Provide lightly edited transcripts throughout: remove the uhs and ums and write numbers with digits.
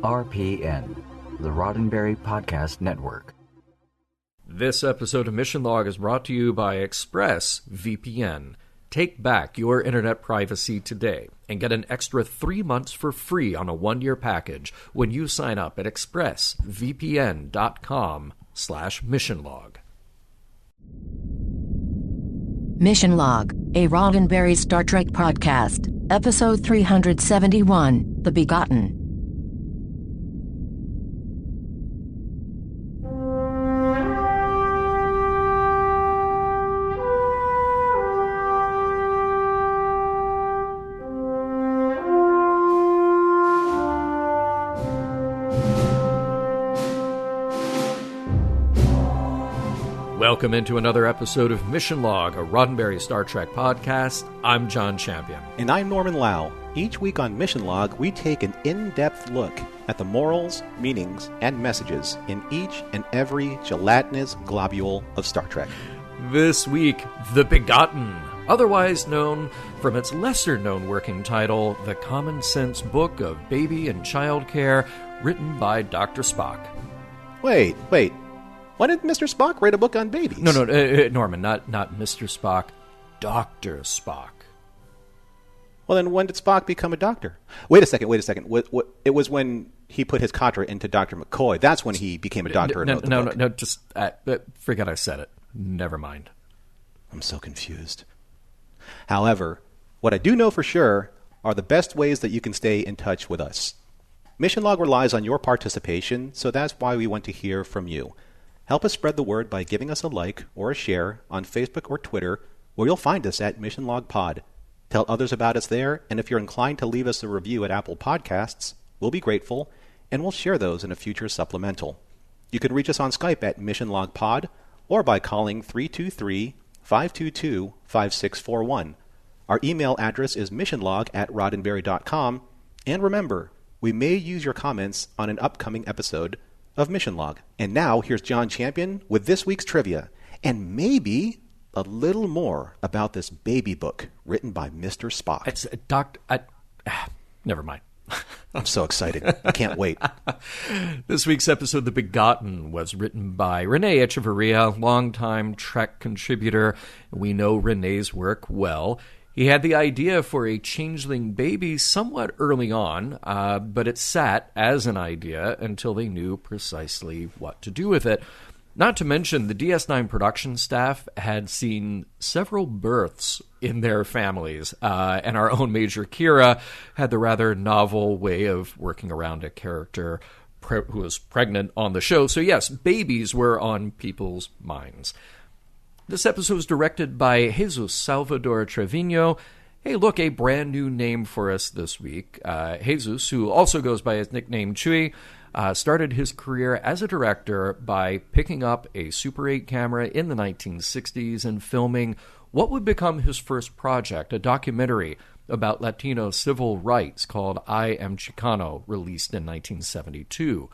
RPN, the Roddenberry Podcast Network. This episode of Mission Log is brought to you by ExpressVPN. Take back your internet privacy today and get an extra 3 months for free on a 1-year package when you sign up at expressvpn.com/missionlog. Mission Log, a Roddenberry Star Trek podcast, episode 371, The Begotten. Welcome into another episode of Mission Log, a Roddenberry Star Trek podcast. I'm John Champion. And I'm Norman Lau. Each week on Mission Log, we take an in-depth look at the morals, meanings, and messages in each and every gelatinous globule of Star Trek. This week, The Begotten, otherwise known from its lesser-known working title, The Common Sense Book of Baby and Child Care, written by Dr. Spock. Wait. Why did Mr. Spock write a book on babies? No, Norman, not Mr. Spock, Dr. Spock. Well, then when did Spock become a doctor? Wait a second. It was when he put his cadre into Dr. McCoy. That's when he became a doctor. No, just forget I said it. Never mind. I'm so confused. However, what I do know for sure are the best ways that you can stay in touch with us. Mission Log relies on your participation, so that's why we want to hear from you. Help us spread the word by giving us a like or a share on Facebook or Twitter, where you'll find us at Mission Log Pod. Tell others about us there, and if you're inclined to leave us a review at Apple Podcasts, we'll be grateful, and we'll share those in a future supplemental. You can reach us on Skype at Mission Log Pod, or by calling 323-522-5641. Our email address is missionlog@roddenberry.com, and remember, we may use your comments on an upcoming episode of Mission Log. And now, here's John Champion with this week's trivia, and maybe a little more about this baby book written by Mr. Spock. It's never mind. I'm so excited. I can't wait. This week's episode, The Begotten, was written by Renee Echevarria, longtime Trek contributor. We know Renee's work well. He had the idea for a changeling baby somewhat early on, but it sat as an idea until they knew precisely what to do with it. Not to mention, the DS9 production staff had seen several births in their families, and our own Major Kira had the rather novel way of working around a character who was pregnant on the show. So yes, babies were on people's minds. This episode was directed by Jesus Salvador Trevino. Hey, look, a brand new name for us this week. Jesus, who also goes by his nickname Chewie, started his career as a director by picking up a Super 8 camera in the 1960s and filming what would become his first project, a documentary about Latino civil rights called I Am Chicano, released in 1972.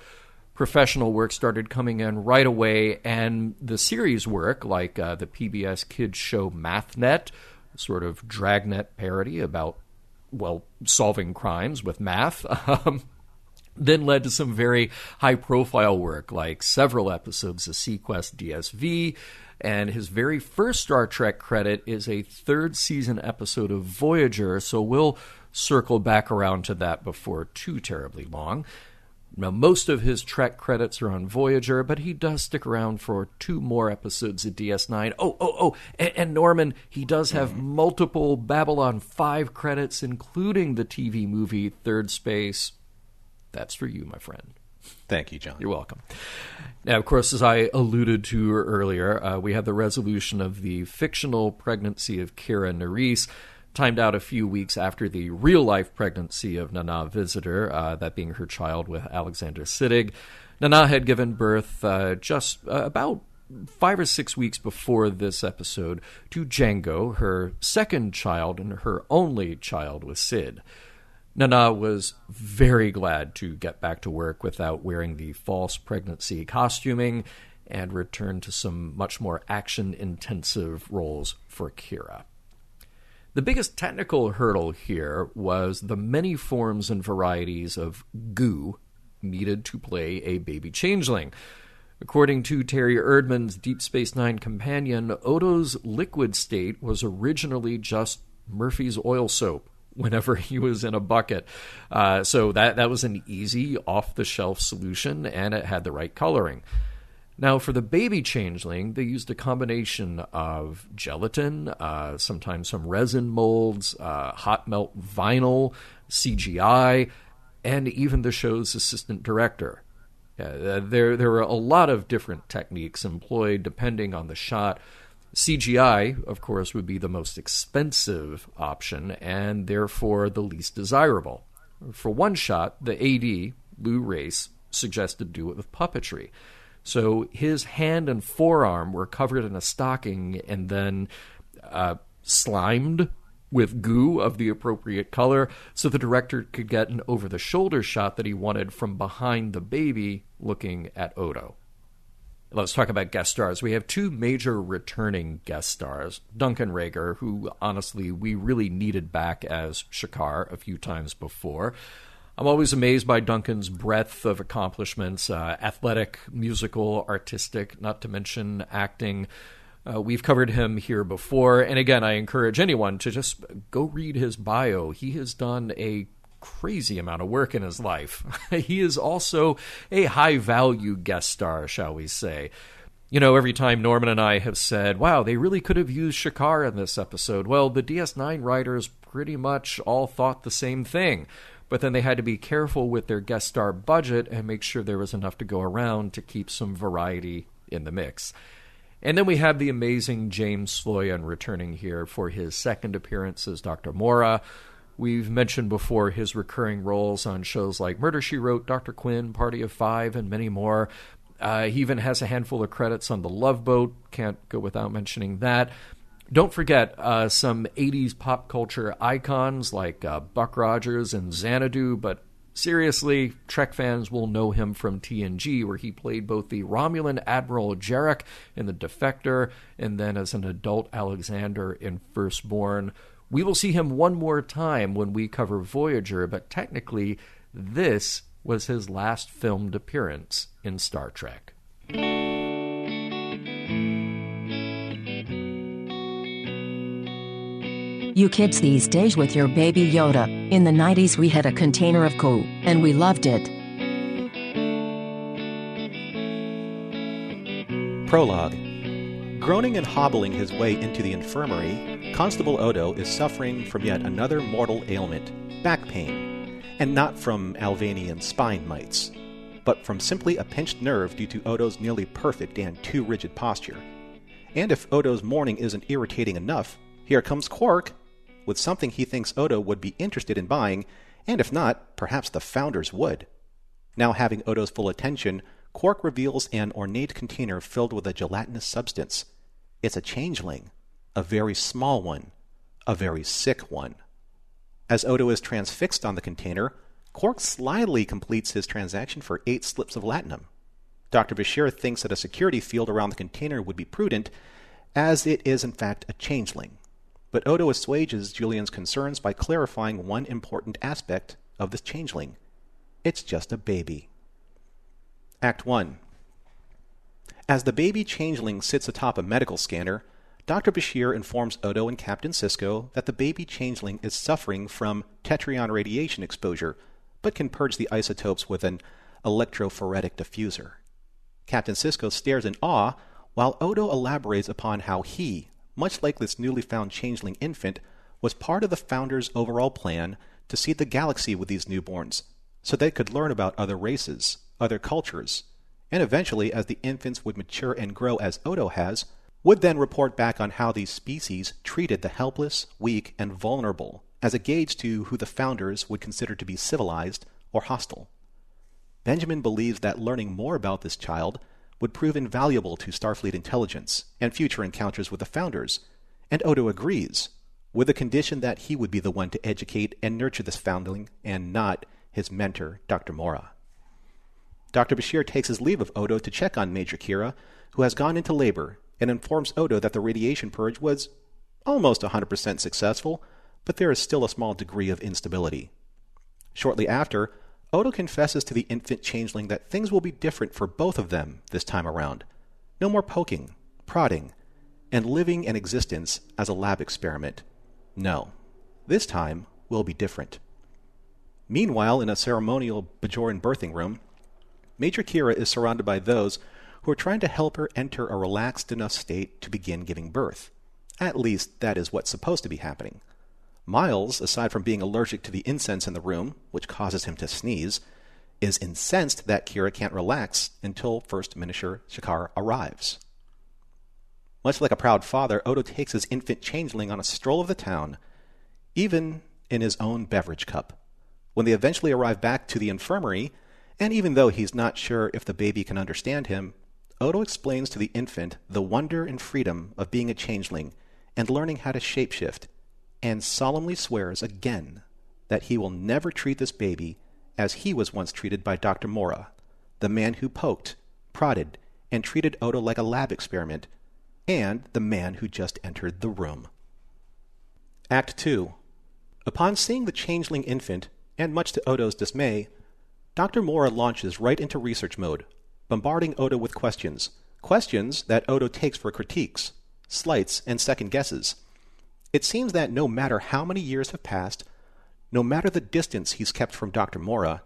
Professional work started coming in right away, and the series work, like the PBS kids show MathNet, sort of dragnet parody about, solving crimes with math, then led to some very high-profile work, like several episodes of Sequest DSV, and his very first Star Trek credit is a third-season episode of Voyager, so we'll circle back around to that before too terribly long. Now, most of his Trek credits are on Voyager, but he does stick around for 2 more episodes of DS9. And Norman, he does have multiple Babylon 5 credits, including the TV movie Third Space. That's for you, my friend. Thank you, John. You're welcome. Now, of course, as I alluded to earlier, we have the resolution of the fictional pregnancy of Kira Nerys, timed out a few weeks after the real-life pregnancy of Nana Visitor, that being her child with Alexander Siddig. Nana had given birth just about 5 or 6 weeks before this episode to Django, her second child and her only child with Sid. Nana was very glad to get back to work without wearing the false pregnancy costuming and return to some much more action-intensive roles for Kira. The biggest technical hurdle here was the many forms and varieties of goo needed to play a baby changeling. According to Terry Erdmann's Deep Space Nine companion, Odo's liquid state was originally just Murphy's oil soap whenever he was in a bucket. So that was an easy, off-the-shelf solution, and it had the right coloring. Now, for the baby changeling, they used a combination of gelatin, sometimes some resin molds, hot melt vinyl, CGI, and even the show's assistant director. There were a lot of different techniques employed depending on the shot. CGI, of course, would be the most expensive option and therefore the least desirable. For one shot, the AD, Lou Race, suggested do it with puppetry. So his hand and forearm were covered in a stocking and then slimed with goo of the appropriate color so the director could get an over-the-shoulder shot that he wanted from behind the baby looking at Odo. Let's talk about guest stars. We have two major returning guest stars. Duncan Rager, who honestly we really needed back as Shakar a few times before. I'm always amazed by Duncan's breadth of accomplishments, athletic, musical, artistic, not to mention acting. We've covered him here before, and again, I encourage anyone to just go read his bio. He has done a crazy amount of work in his life. He is also a high-value guest star, shall we say. You know, every time Norman and I have said, wow, they really could have used Shakar in this episode, well, the DS9 writers pretty much all thought the same thing. But then they had to be careful with their guest star budget and make sure there was enough to go around to keep some variety in the mix. And then we have the amazing James Sloyan returning here for his second appearance as Dr. Mora. We've mentioned before his recurring roles on shows like Murder, She Wrote, Dr. Quinn, Party of Five, and many more. He even has a handful of credits on The Love Boat. Can't go without mentioning that. Don't forget some 80s pop culture icons like Buck Rogers and Xanadu, but seriously, Trek fans will know him from TNG, where he played both the Romulan Admiral Jarek in The Defector and then as an adult Alexander in Firstborn. We will see him one more time when we cover Voyager, but technically, this was his last filmed appearance in Star Trek. You kids these days with your baby Yoda. In the 90s we had a container of goo, and we loved it. Prologue. Groaning and hobbling his way into the infirmary, Constable Odo is suffering from yet another mortal ailment, back pain, and not from Alvanian spine mites, but from simply a pinched nerve due to Odo's nearly perfect and too rigid posture. And if Odo's mourning isn't irritating enough, here comes Quark with something he thinks Odo would be interested in buying, and if not, perhaps the Founders would. Now having Odo's full attention, Quark reveals an ornate container filled with a gelatinous substance. It's a changeling, a very small one, a very sick one. As Odo is transfixed on the container, Quark slyly completes his transaction for 8 slips of latinum. Dr. Bashir thinks that a security field around the container would be prudent, as it is in fact a changeling. But Odo assuages Julian's concerns by clarifying one important aspect of this changeling. It's just a baby. Act 1. As the baby changeling sits atop a medical scanner, Dr. Bashir informs Odo and Captain Sisko that the baby changeling is suffering from tetrion radiation exposure, but can purge the isotopes with an electrophoretic diffuser. Captain Sisko stares in awe, while Odo elaborates upon how he, much like this newly found changeling infant, was part of the Founders' overall plan to seed the galaxy with these newborns, so they could learn about other races, other cultures, and eventually, as the infants would mature and grow as Odo has, would then report back on how these species treated the helpless, weak, and vulnerable as a gauge to who the Founders would consider to be civilized or hostile. Benjamin believes that learning more about this child would prove invaluable to Starfleet intelligence and future encounters with the Founders, and Odo agrees, with the condition that he would be the one to educate and nurture this foundling and not his mentor, Dr. Mora. Dr. Bashir takes his leave of Odo to check on Major Kira, who has gone into labor, and informs Odo that the radiation purge was almost 100% successful, but there is still a small degree of instability. Shortly after, Odo confesses to the infant changeling that things will be different for both of them this time around. No more poking, prodding, and living an existence as a lab experiment. No, this time will be different. Meanwhile, in a ceremonial Bajoran birthing room, Major Kira is surrounded by those who are trying to help her enter a relaxed enough state to begin giving birth. At least, that is what's supposed to be happening. Miles, aside from being allergic to the incense in the room, which causes him to sneeze, is incensed that Kira can't relax until First Minister Shakar arrives. Much like a proud father, Odo takes his infant changeling on a stroll of the town, even in his own beverage cup. When they eventually arrive back to the infirmary, and even though he's not sure if the baby can understand him, Odo explains to the infant the wonder and freedom of being a changeling and learning how to shapeshift, and solemnly swears again that he will never treat this baby as he was once treated by Dr. Mora, the man who poked, prodded, and treated Odo like a lab experiment, and the man who just entered the room. Act 2. Upon seeing the changeling infant, and much to Odo's dismay, Dr. Mora launches right into research mode, bombarding Odo with questions that Odo takes for critiques, slights, and second guesses. It seems that no matter how many years have passed, no matter the distance he's kept from Dr. Mora,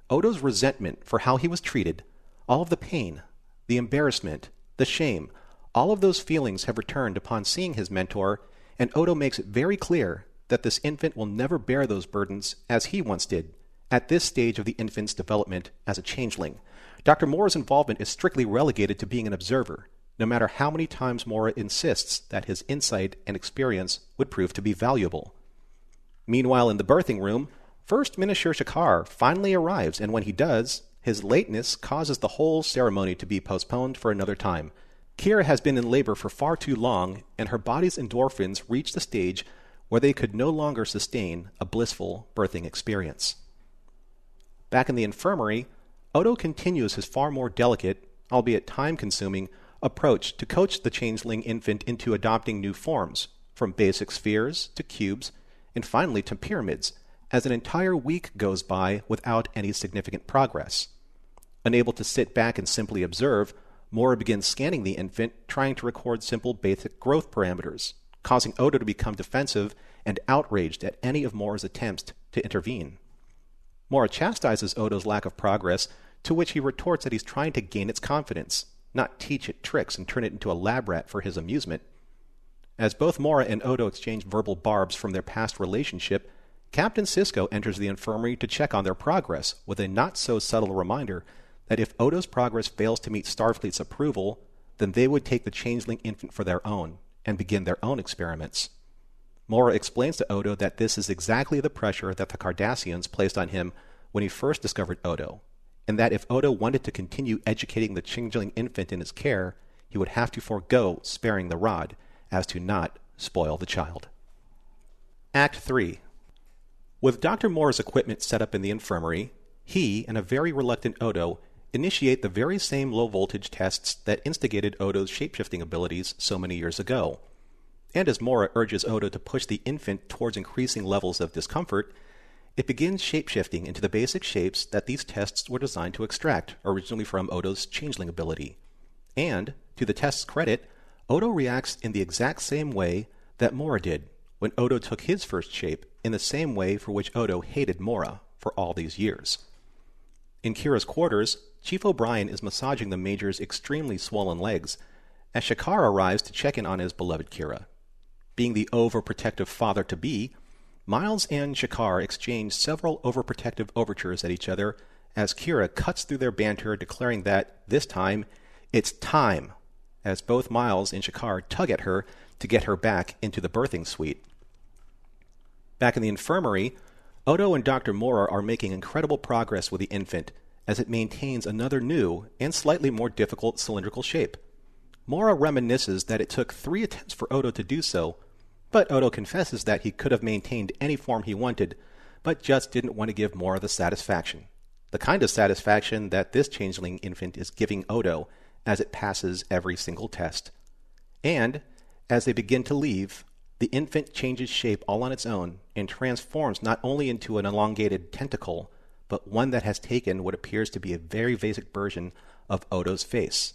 Odo's resentment for how he was treated, all of the pain, the embarrassment, the shame, all of those feelings have returned upon seeing his mentor, and Odo makes it very clear that this infant will never bear those burdens as he once did, at this stage of the infant's development as a changeling. Dr. Mora's involvement is strictly relegated to being an observer, no matter how many times Mora insists that his insight and experience would prove to be valuable. Meanwhile, in the birthing room, First Minister Shakar finally arrives, and when he does, his lateness causes the whole ceremony to be postponed for another time. Kira has been in labor for far too long, and her body's endorphins reach the stage where they could no longer sustain a blissful birthing experience. Back in the infirmary, Odo continues his far more delicate, albeit time-consuming, approach to coach the changeling infant into adopting new forms, from basic spheres to cubes, and finally to pyramids, as an entire week goes by without any significant progress. Unable to sit back and simply observe, Mora begins scanning the infant, trying to record simple basic growth parameters, causing Odo to become defensive and outraged at any of Mora's attempts to intervene. Mora chastises Odo's lack of progress, to which he retorts that he's trying to gain its confidence, not teach it tricks and turn it into a lab rat for his amusement. As both Mora and Odo exchange verbal barbs from their past relationship, Captain Sisko enters the infirmary to check on their progress with a not-so-subtle reminder that if Odo's progress fails to meet Starfleet's approval, then they would take the changeling infant for their own and begin their own experiments. Mora explains to Odo that this is exactly the pressure that the Cardassians placed on him when he first discovered Odo, and that if Odo wanted to continue educating the changeling infant in his care, he would have to forego sparing the rod, as to not spoil the child. Act 3. With Dr. Mora's equipment set up in the infirmary, he and a very reluctant Odo initiate the very same low-voltage tests that instigated Odo's shapeshifting abilities so many years ago. And as Mora urges Odo to push the infant towards increasing levels of discomfort, it begins shapeshifting into the basic shapes that these tests were designed to extract, originally from Odo's changeling ability. And, to the test's credit, Odo reacts in the exact same way that Mora did when Odo took his first shape, in the same way for which Odo hated Mora for all these years. In Kira's quarters, Chief O'Brien is massaging the Major's extremely swollen legs, as Shakar arrives to check in on his beloved Kira. Being the overprotective father-to-be, Miles and Shakar exchange several overprotective overtures at each other as Kira cuts through their banter, declaring that, this time, it's time, as both Miles and Shakar tug at her to get her back into the birthing suite. Back in the infirmary, Odo and Dr. Mora are making incredible progress with the infant, as it maintains another new and slightly more difficult cylindrical shape. Mora reminisces that it took 3 attempts for Odo to do so, but Odo confesses that he could have maintained any form he wanted, but just didn't want to give Mora the satisfaction. The kind of satisfaction that this changeling infant is giving Odo as it passes every single test. And, as they begin to leave, the infant changes shape all on its own and transforms not only into an elongated tentacle, but one that has taken what appears to be a very basic version of Odo's face.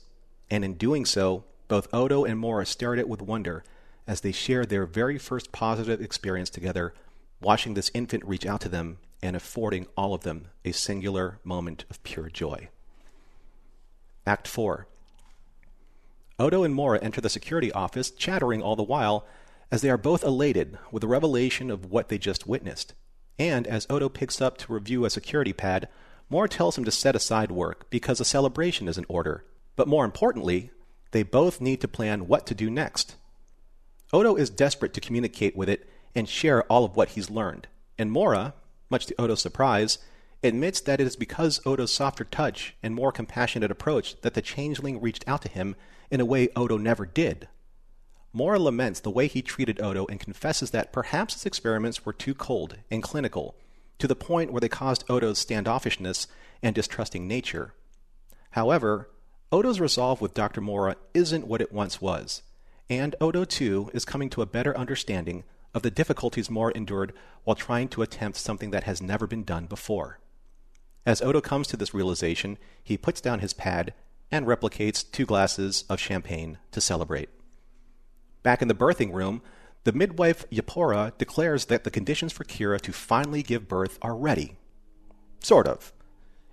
And in doing so, both Odo and Mora stare at it with wonder as they share their very first positive experience together, watching this infant reach out to them and affording all of them a singular moment of pure joy. Act 4. Odo and Mora enter the security office, chattering all the while, as they are both elated with the revelation of what they just witnessed. And as Odo picks up to review a security pad, Mora tells him to set aside work because a celebration is in order. But more importantly, they both need to plan what to do next. Odo is desperate to communicate with it and share all of what he's learned. And Mora, much to Odo's surprise, admits that it is because Odo's softer touch and more compassionate approach that the changeling reached out to him in a way Odo never did. Mora laments the way he treated Odo and confesses that perhaps his experiments were too cold and clinical, to the point where they caused Odo's standoffishness and distrusting nature. However, Odo's resolve with Dr. Mora isn't what it once was, and Odo too is coming to a better understanding of the difficulties Mora endured while trying to attempt something that has never been done before. As Odo comes to this realization, he puts down his pad and replicates 2 glasses of champagne to celebrate. Back in the birthing room, the midwife Yapora declares that the conditions for Kira to finally give birth are ready. Sort of.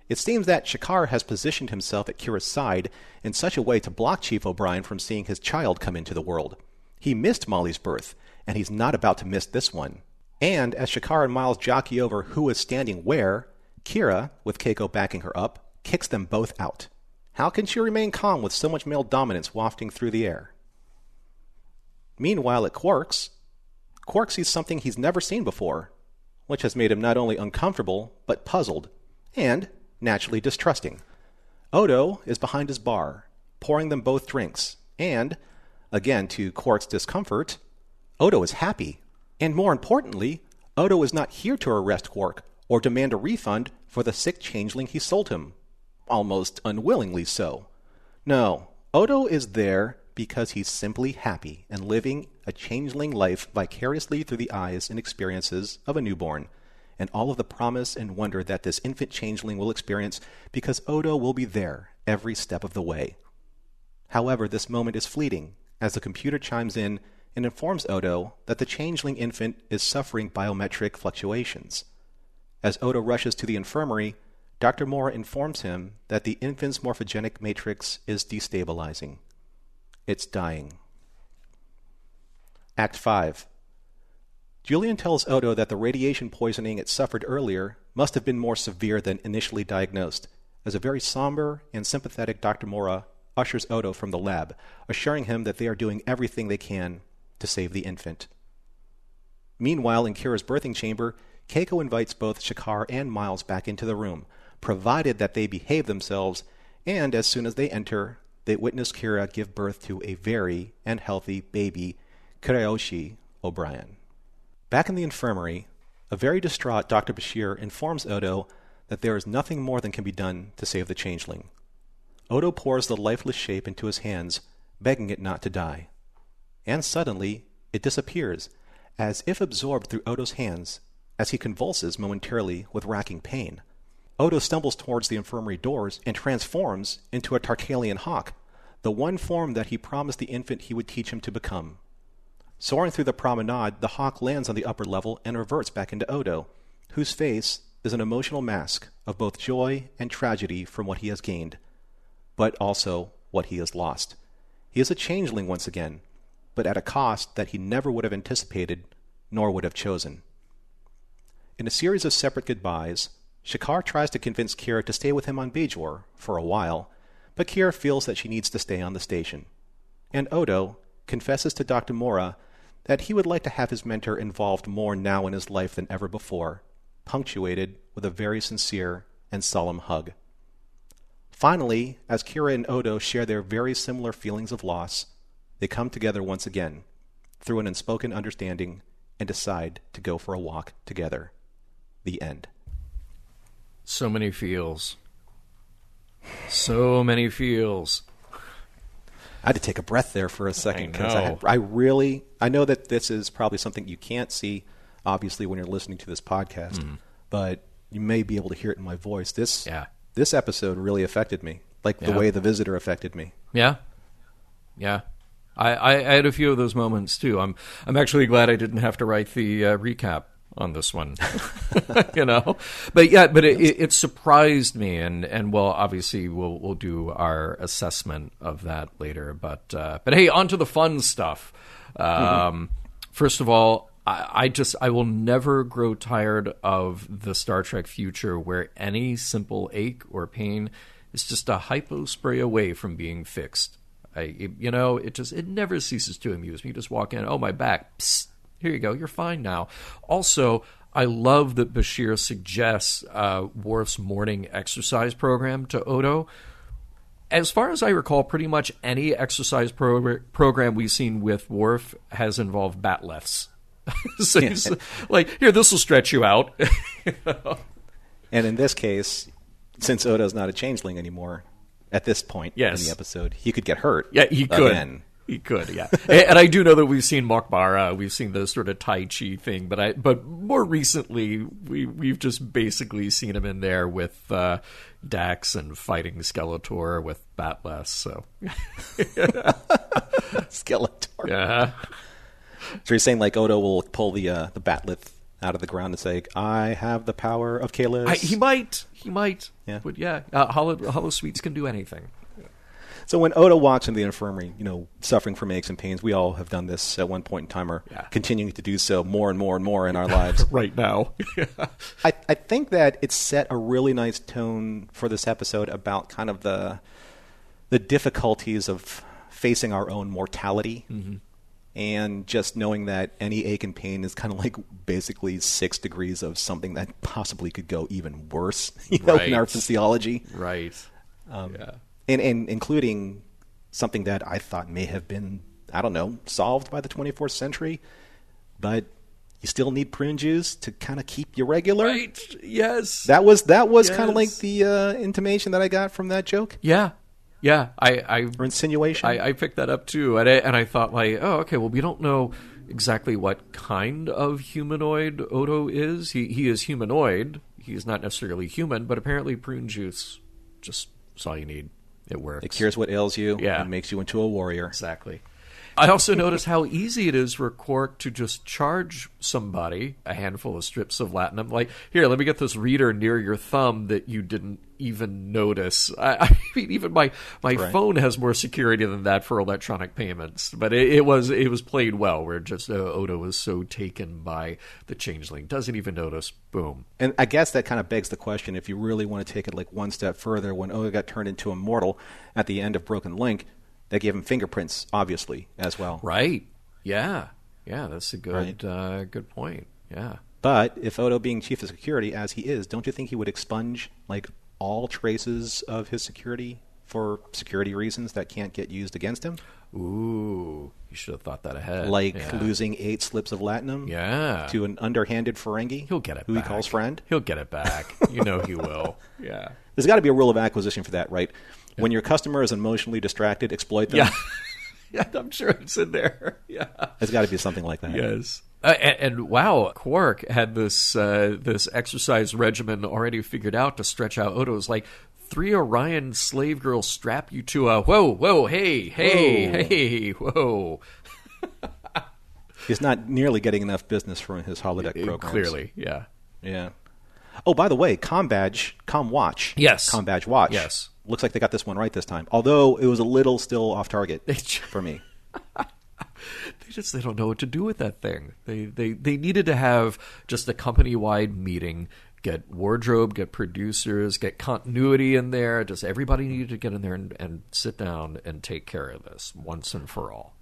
It seems that Shakar has positioned himself at Kira's side in such a way to block Chief O'Brien from seeing his child come into the world. He missed Molly's birth, and he's not about to miss this one. And as Shakar and Miles jockey over who is standing where, Kira, with Keiko backing her up, kicks them both out. How can she remain calm with so much male dominance wafting through the air? Meanwhile at Quark's sees something he's never seen before, which has made him not only uncomfortable, but puzzled, and naturally distrusting. Odo is behind his bar, pouring them both drinks, and, again to Quark's discomfort, Odo is happy. And more importantly, Odo is not here to arrest Quark or demand a refund for the sick changeling he sold him. Almost unwillingly so. No, Odo is there because he's simply happy and living a changeling life vicariously through the eyes and experiences of a newborn, and all of the promise and wonder that this infant changeling will experience because Odo will be there every step of the way. However, this moment is fleeting as the computer chimes in and informs Odo that the changeling infant is suffering biometric fluctuations. As Odo rushes to the infirmary, Dr. Mora informs him that the infant's morphogenic matrix is destabilizing. It's dying. Act 5. Julian tells Odo that the radiation poisoning it suffered earlier must have been more severe than initially diagnosed, as a very somber and sympathetic Dr. Mora ushers Odo from the lab, assuring him that they are doing everything they can to save the infant. Meanwhile, in Kira's birthing chamber, Keiko invites both Shakar and Miles back into the room, provided that they behave themselves, and as soon as they enter, they witness Kira give birth to a very and healthy baby, Kirayoshi O'Brien. Back in the infirmary, a very distraught Dr. Bashir informs Odo that there is nothing more than can be done to save the changeling. Odo pours the lifeless shape into his hands, begging it not to die. And suddenly, it disappears, as if absorbed through Odo's hands, as he convulses momentarily with racking pain. Odo stumbles towards the infirmary doors and transforms into a Tarkalian hawk, the one form that he promised the infant he would teach him to become. Soaring through the promenade, the hawk lands on the upper level and reverts back into Odo, whose face is an emotional mask of both joy and tragedy from what he has gained, but also what he has lost. He is a changeling once again, but at a cost that he never would have anticipated, nor would have chosen. In a series of separate goodbyes, Shakar tries to convince Kira to stay with him on Bajor for a while, but Kira feels that she needs to stay on the station. And Odo confesses to Dr. Mora that he would like to have his mentor involved more now in his life than ever before, punctuated with a very sincere and solemn hug. Finally, as Kira and Odo share their very similar feelings of loss, they come together once again, through an unspoken understanding, and decide to go for a walk together. The end. So many feels. So many feels. I had to take a breath there for a second because I I know that this is probably something you can't see, obviously, when you're listening to this podcast, but you may be able to hear it in my voice. This episode really affected me, like the way The Visitor affected me. Yeah. I had a few of those moments too. I'm actually glad I didn't have to write the recap on this one, but it surprised me, and well, obviously we'll do our assessment of that later. But hey, on to the fun stuff. First of all, I will never grow tired of the Star Trek future where any simple ache or pain is just a hypo spray away from being fixed. It never ceases to amuse me. You just walk in, oh, my back, psst, here you go, you're fine now. Also, I love that Bashir suggests Worf's morning exercise program to Odo. As far as I recall, pretty much any exercise program we've seen with Worf has involved bat lifts. So he's like, here, this will stretch you out. And in this case, since Odo's not a changeling anymore, at this point in the episode, he could get hurt. Yeah, he could. Again. He could, yeah. And I do know that we've seen Mokbara, we've seen the sort of Tai Chi thing, but more recently, we've just basically seen him in there with Dax and fighting Skeletor with Batless, so. Skeletor. Yeah. So you're saying like Odo will pull the Batleth out of the ground and say, I have the power of Kalis? He might. Yeah. But yeah, Hollow Sweets can do anything. So when Odo walks into the infirmary, suffering from aches and pains, we all have done this at one point in time, or continuing to do so more and more and more in our lives. Right now. I think that it set a really nice tone for this episode about kind of the difficulties of facing our own mortality. Mm-hmm. And just knowing that any ache and pain is kind of like basically 6 degrees of something that possibly could go even worse, in our physiology. Right. And including something that I thought may have been, I don't know, solved by the 24th century, but you still need prune juice to kind of keep you regular. Right. Yes. That was kind of like the intimation that I got from that joke. Yeah. Yeah, or insinuation. I picked that up too, and I thought like, oh, okay, well, we don't know exactly what kind of humanoid Odo is. He is humanoid. He's not necessarily human, but apparently prune juice just is all you need. It works. It cures what ails you and makes you into a warrior. Exactly. I also noticed how easy it is for Quark to just charge somebody a handful of strips of latinum. Like, here, let me get this reader near your thumb that you didn't even notice. I mean, even my phone has more security than that for electronic payments. But it was played well, where just Odo was so taken by the changeling, doesn't even notice. Boom. And I guess that kind of begs the question, if you really want to take it like one step further, when Odo got turned into a mortal at the end of Broken Link, they gave him fingerprints, obviously, as well. Right. Yeah. Yeah, that's a good good point. Yeah. But if Odo being chief of security, as he is, don't you think he would expunge like all traces of his security for security reasons that can't get used against him? Ooh, you should have thought that ahead. Like losing 8 slips of latinum to an underhanded Ferengi He'll get it who back. He calls friend? He'll get it back. You know he will. Yeah. There's got to be a rule of acquisition for that, right? When your customer is emotionally distracted, exploit them. Yeah, I'm sure it's in there. Yeah. There's got to be something like that. Yes. And wow, Quark had this exercise regimen already figured out to stretch out Odo's. Like, 3 Orion slave girls strap you to a whoa, hey, whoa. He's not nearly getting enough business from his holodeck programs. Clearly, yeah. Yeah. Oh, by the way, ComWatch. Yes. ComBadge Watch. Yes. Looks like they got this one right this time. Although it was a little still off target for me. They don't know what to do with that thing. They needed to have just a company-wide meeting, get wardrobe, get producers, get continuity in there. Just everybody needed to get in there and sit down and take care of this once and for all.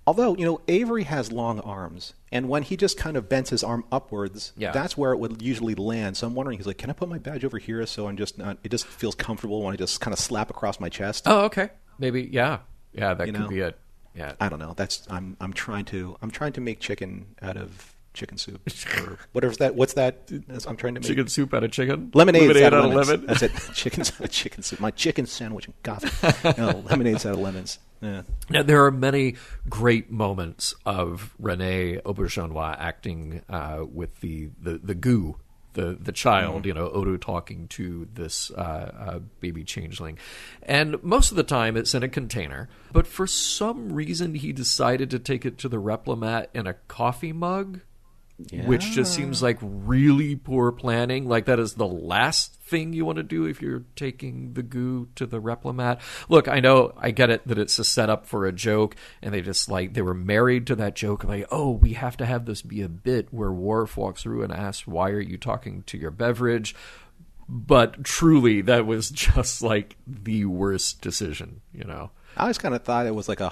Although, Avery has long arms, and when he just kind of bends his arm upwards, that's where it would usually land. So I'm wondering, he's like, can I put my badge over here so I'm just not, it just feels comfortable when I just kind of slap across my chest? Oh, okay. Maybe, yeah. Yeah, that could be it. Yeah. I don't know. I'm trying to make chicken out of chicken soup. Or whatever's that. What's that? I'm trying to make chicken soup out of chicken? Lemonade out of lemons. Lemon. That's it. Chickens out of chicken soup. My chicken sandwich and coffee. No, lemonades out of lemons. Yeah. Now, there are many great moments of Rene Auberjonois acting with the goo the child, Odo talking to this baby changeling. And most of the time it's in a container, but for some reason he decided to take it to the replimat in a coffee mug, which just seems like really poor planning. Like, that is the last thing you want to do if you're taking the goo to the replimat. Look, I get it that it's a setup for a joke, and they were married to that joke. Like, oh, we have to have this be a bit where Worf walks through and asks, why are you talking to your beverage? But truly, that was just like the worst decision, I always kind of thought it was like a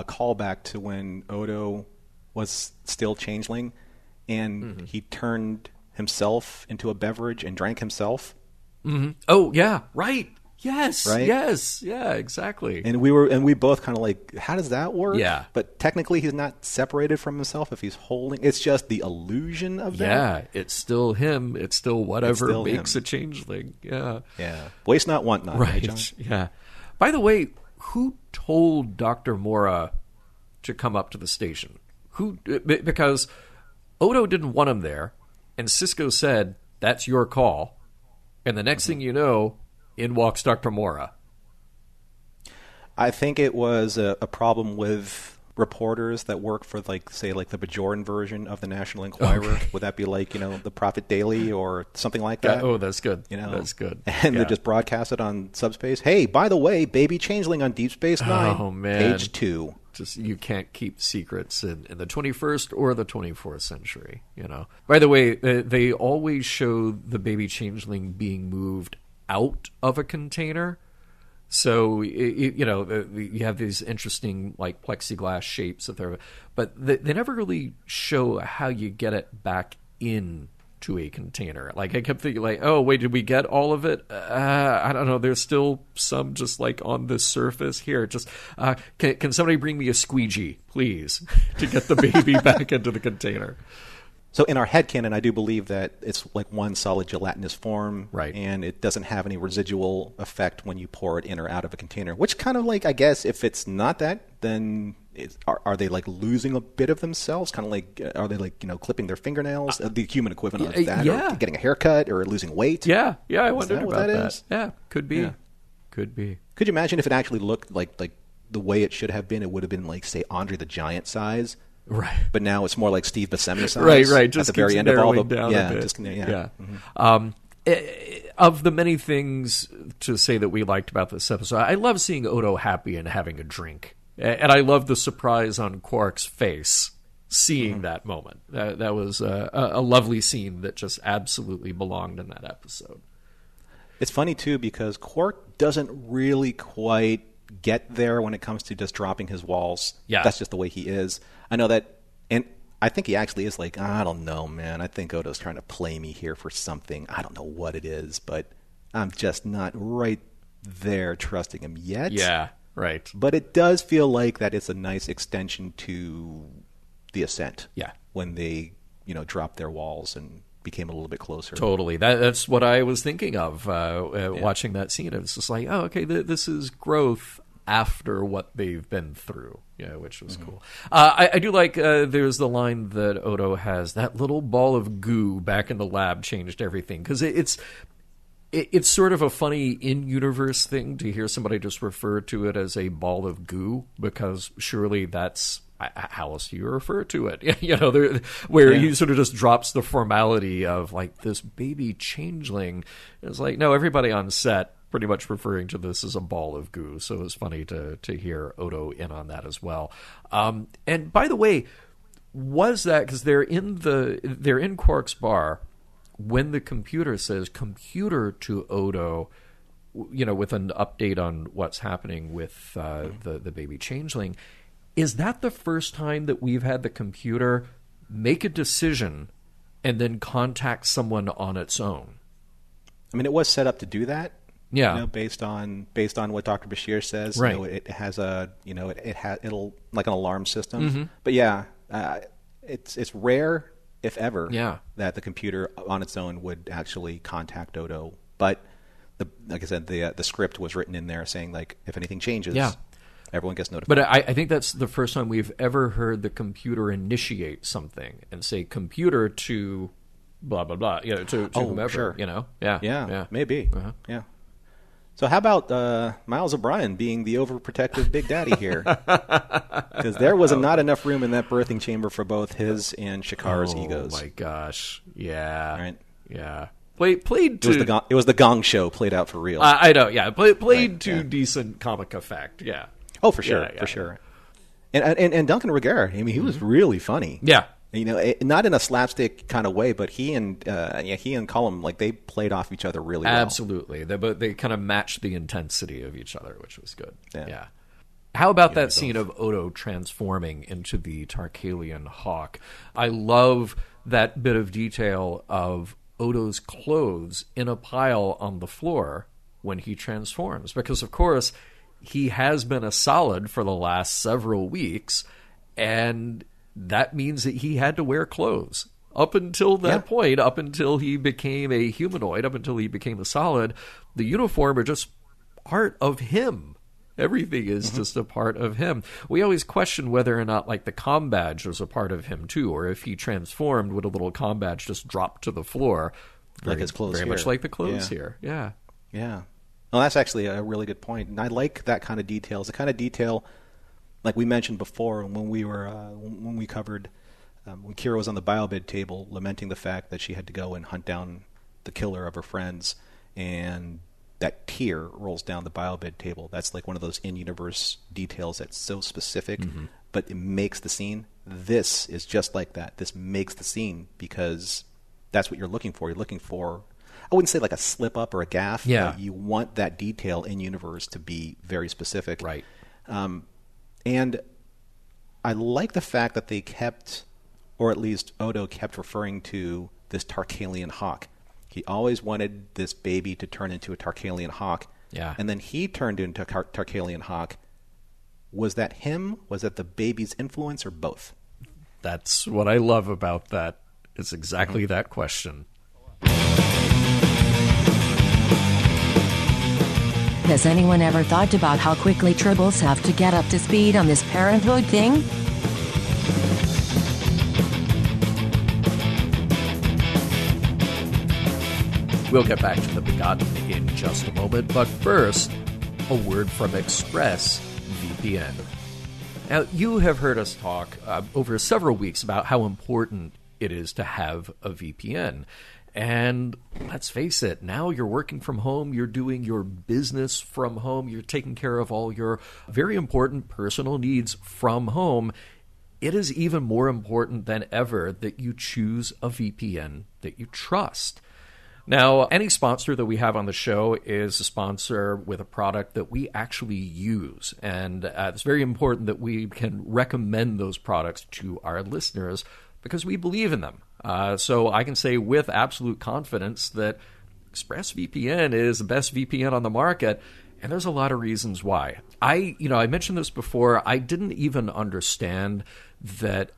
callback to when Odo was still changeling, and he turned himself into a beverage and drank himself. Mm-hmm. Oh, yeah, right. Yes, right? Yes, yeah, exactly. And we both kind of like, how does that work? Yeah. But technically he's not separated from himself if he's holding. It's just the illusion of that. Yeah, it's still him. It's still whatever makes him. A changeling. Yeah. Yeah. Waste not, want not. Right, John? Yeah. By the way, who told Dr. Mora to come up to the station? Because Odo didn't want him there, and Sisko said, that's your call. And the next thing you know, in walks Dr. Mora. I think it was a problem with reporters that work for, the Bajoran version of the National Enquirer. Okay. Would that be the Prophet Daily or something like that? Oh, that's good. That's good. And they just broadcast it on subspace. Hey, by the way, baby changeling on Deep Space Nine. Oh, man. Page 2. You can't keep secrets in the 21st or the 24th century, By the way, they always show the baby changeling being moved out of a container. So, you have these interesting, plexiglass shapes but they never really show how you get it back in to a container. I kept thinking, oh, wait, did we get all of it? I don't know. There's still some just, on the surface. Here, just, can somebody bring me a squeegee, please, to get the baby back into the container? So in our headcanon, I do believe that it's one solid gelatinous form, right? And it doesn't have any residual effect when you pour it in or out of a container. Which kind of I guess, if it's not that, then are they losing a bit of themselves? Kind of are they clipping their fingernails? The human equivalent of that, yeah. Or getting a haircut, or losing weight? Yeah. I wondered about that. Is? Yeah, could be. Yeah. Could be. Could you imagine if it actually looked like the way it should have been? It would have been say Andre the Giant size. Right, but now it's more like Steve Buscemi size. Right. Just at the very end of all the down a bit. Mm-hmm. Of the many things to say that we liked about this episode, I love seeing Odo happy and having a drink, and I love the surprise on Quark's face seeing that moment. That was a lovely scene that just absolutely belonged in that episode. It's funny too because Quark doesn't really quite get there when it comes to just dropping his walls. Yeah. That's just the way he is. I know that, and I think he actually is I don't know, man. I think Odo's trying to play me here for something. I don't know what it is, but I'm just not right there trusting him yet. Yeah, right. But it does feel like that it's a nice extension to the Ascent. Yeah. When they, dropped their walls and became a little bit closer. Totally. That's what I was thinking of watching that scene. It was just oh, okay, this is growth after what they've been through, which was cool. I do like there's the line that Odo has, that little ball of goo back in the lab changed everything, because it's sort of a funny in-universe thing to hear somebody just refer to it as a ball of goo, because surely that's how else do you refer to it? He sort of just drops the formality of this baby changeling. It's no, everybody on set pretty much referring to this as a ball of goo. So it was funny to hear Odo in on that as well. And by the way, was that because they're in Quark's bar when the computer says "computer" to Odo, with an update on what's happening with the baby changeling. Is that the first time that we've had the computer make a decision and then contact someone on its own? I mean, it was set up to do that. Yeah. Based on what Dr. Bashir says. Right. It has it'll like an alarm system. Mm-hmm. But yeah, it's rare, if ever, that the computer on its own would actually contact Odo. But like I said, the script was written in there saying if anything changes. Yeah. Everyone gets notified. But I think that's the first time we've ever heard the computer initiate something and say, "Computer to blah, blah, blah, to whomever, sure. Yeah. Maybe. Uh-huh. Yeah. So how about Miles O'Brien being the overprotective Big Daddy here? Because there was not enough room in that birthing chamber for both his and Shakar's egos. Oh, my gosh. Yeah. Right? Yeah. Played to... It was the Gong Show played out for real. I know, yeah. Played Right, to yeah. decent comic effect, yeah. Oh, for sure, Yeah, for sure. And Duncan Regehr, I mean, he was really funny. Yeah. Not in a slapstick kind of way, but he and Cullum, like, they played off each other really well. Absolutely. They kind of matched the intensity of each other, which was good. Yeah. How about that scene of Odo transforming into the Tarkalian hawk? I love that bit of detail of Odo's clothes in a pile on the floor when he transforms, because, of course, he has been a solid for the last several weeks, and that means that he had to wear clothes. Up until that point, up until he became a humanoid, up until he became a solid, the uniform are just part of him. Everything is just a part of him. We always question whether or not, like, the comm badge was a part of him, too, or if he transformed, would a little comm badge just drop to the floor? Like his clothes very here. much like the clothes here. Yeah. Yeah. Well, that's actually a really good point. And I like that kind of detail. It's the kind of detail, like we mentioned before when we were when we covered when Kira was on the biobid table lamenting the fact that she had to go and hunt down the killer of her friends, and that tear rolls down the biobid table. That's like one of those in-universe details that's so specific, but it makes the scene. This is just like that. This makes the scene because that's what you're looking for. You're looking for, I wouldn't say like a slip up or a gaffe. Yeah. But you want that detail in universe to be very specific. Right. And I like the fact that they kept, or at least Odo kept referring to this Tarkalian hawk. He always wanted this baby to turn into a Tarkalian hawk. Yeah. And then he turned into a Tarkalian hawk. Was that him? Was that the baby's influence, or both? That's what I love about that. It's exactly that question. Has anyone ever thought about how quickly tribbles have to get up to speed on this parenthood thing? We'll get back to the Begotten in just a moment, but first, a word from ExpressVPN. Now, you have heard us talk over several weeks about how important it is to have a VPN. And let's face it, now you're working from home, you're doing your business from home, you're taking care of all your very important personal needs from home. It is even more important than ever that you choose a VPN that you trust. Now, any sponsor that we have on the show is a sponsor with a product that we actually use. And it's very important that we can recommend those products to our listeners because we believe in them. So I can say with absolute confidence that ExpressVPN is the best VPN on the market, and there's a lot of reasons why. I mentioned this before. I didn't even understand that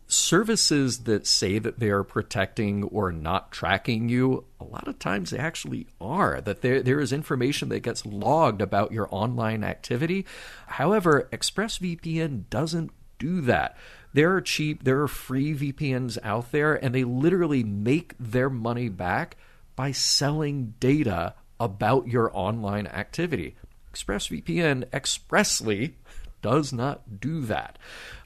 services that say that they are protecting or not tracking you, a lot of times they actually are, that there is information that gets logged about your online activity. However, ExpressVPN doesn't do that. There are cheap, there are free VPNs out there, and they literally make their money back by selling data about your online activity. ExpressVPN expressly does not do that.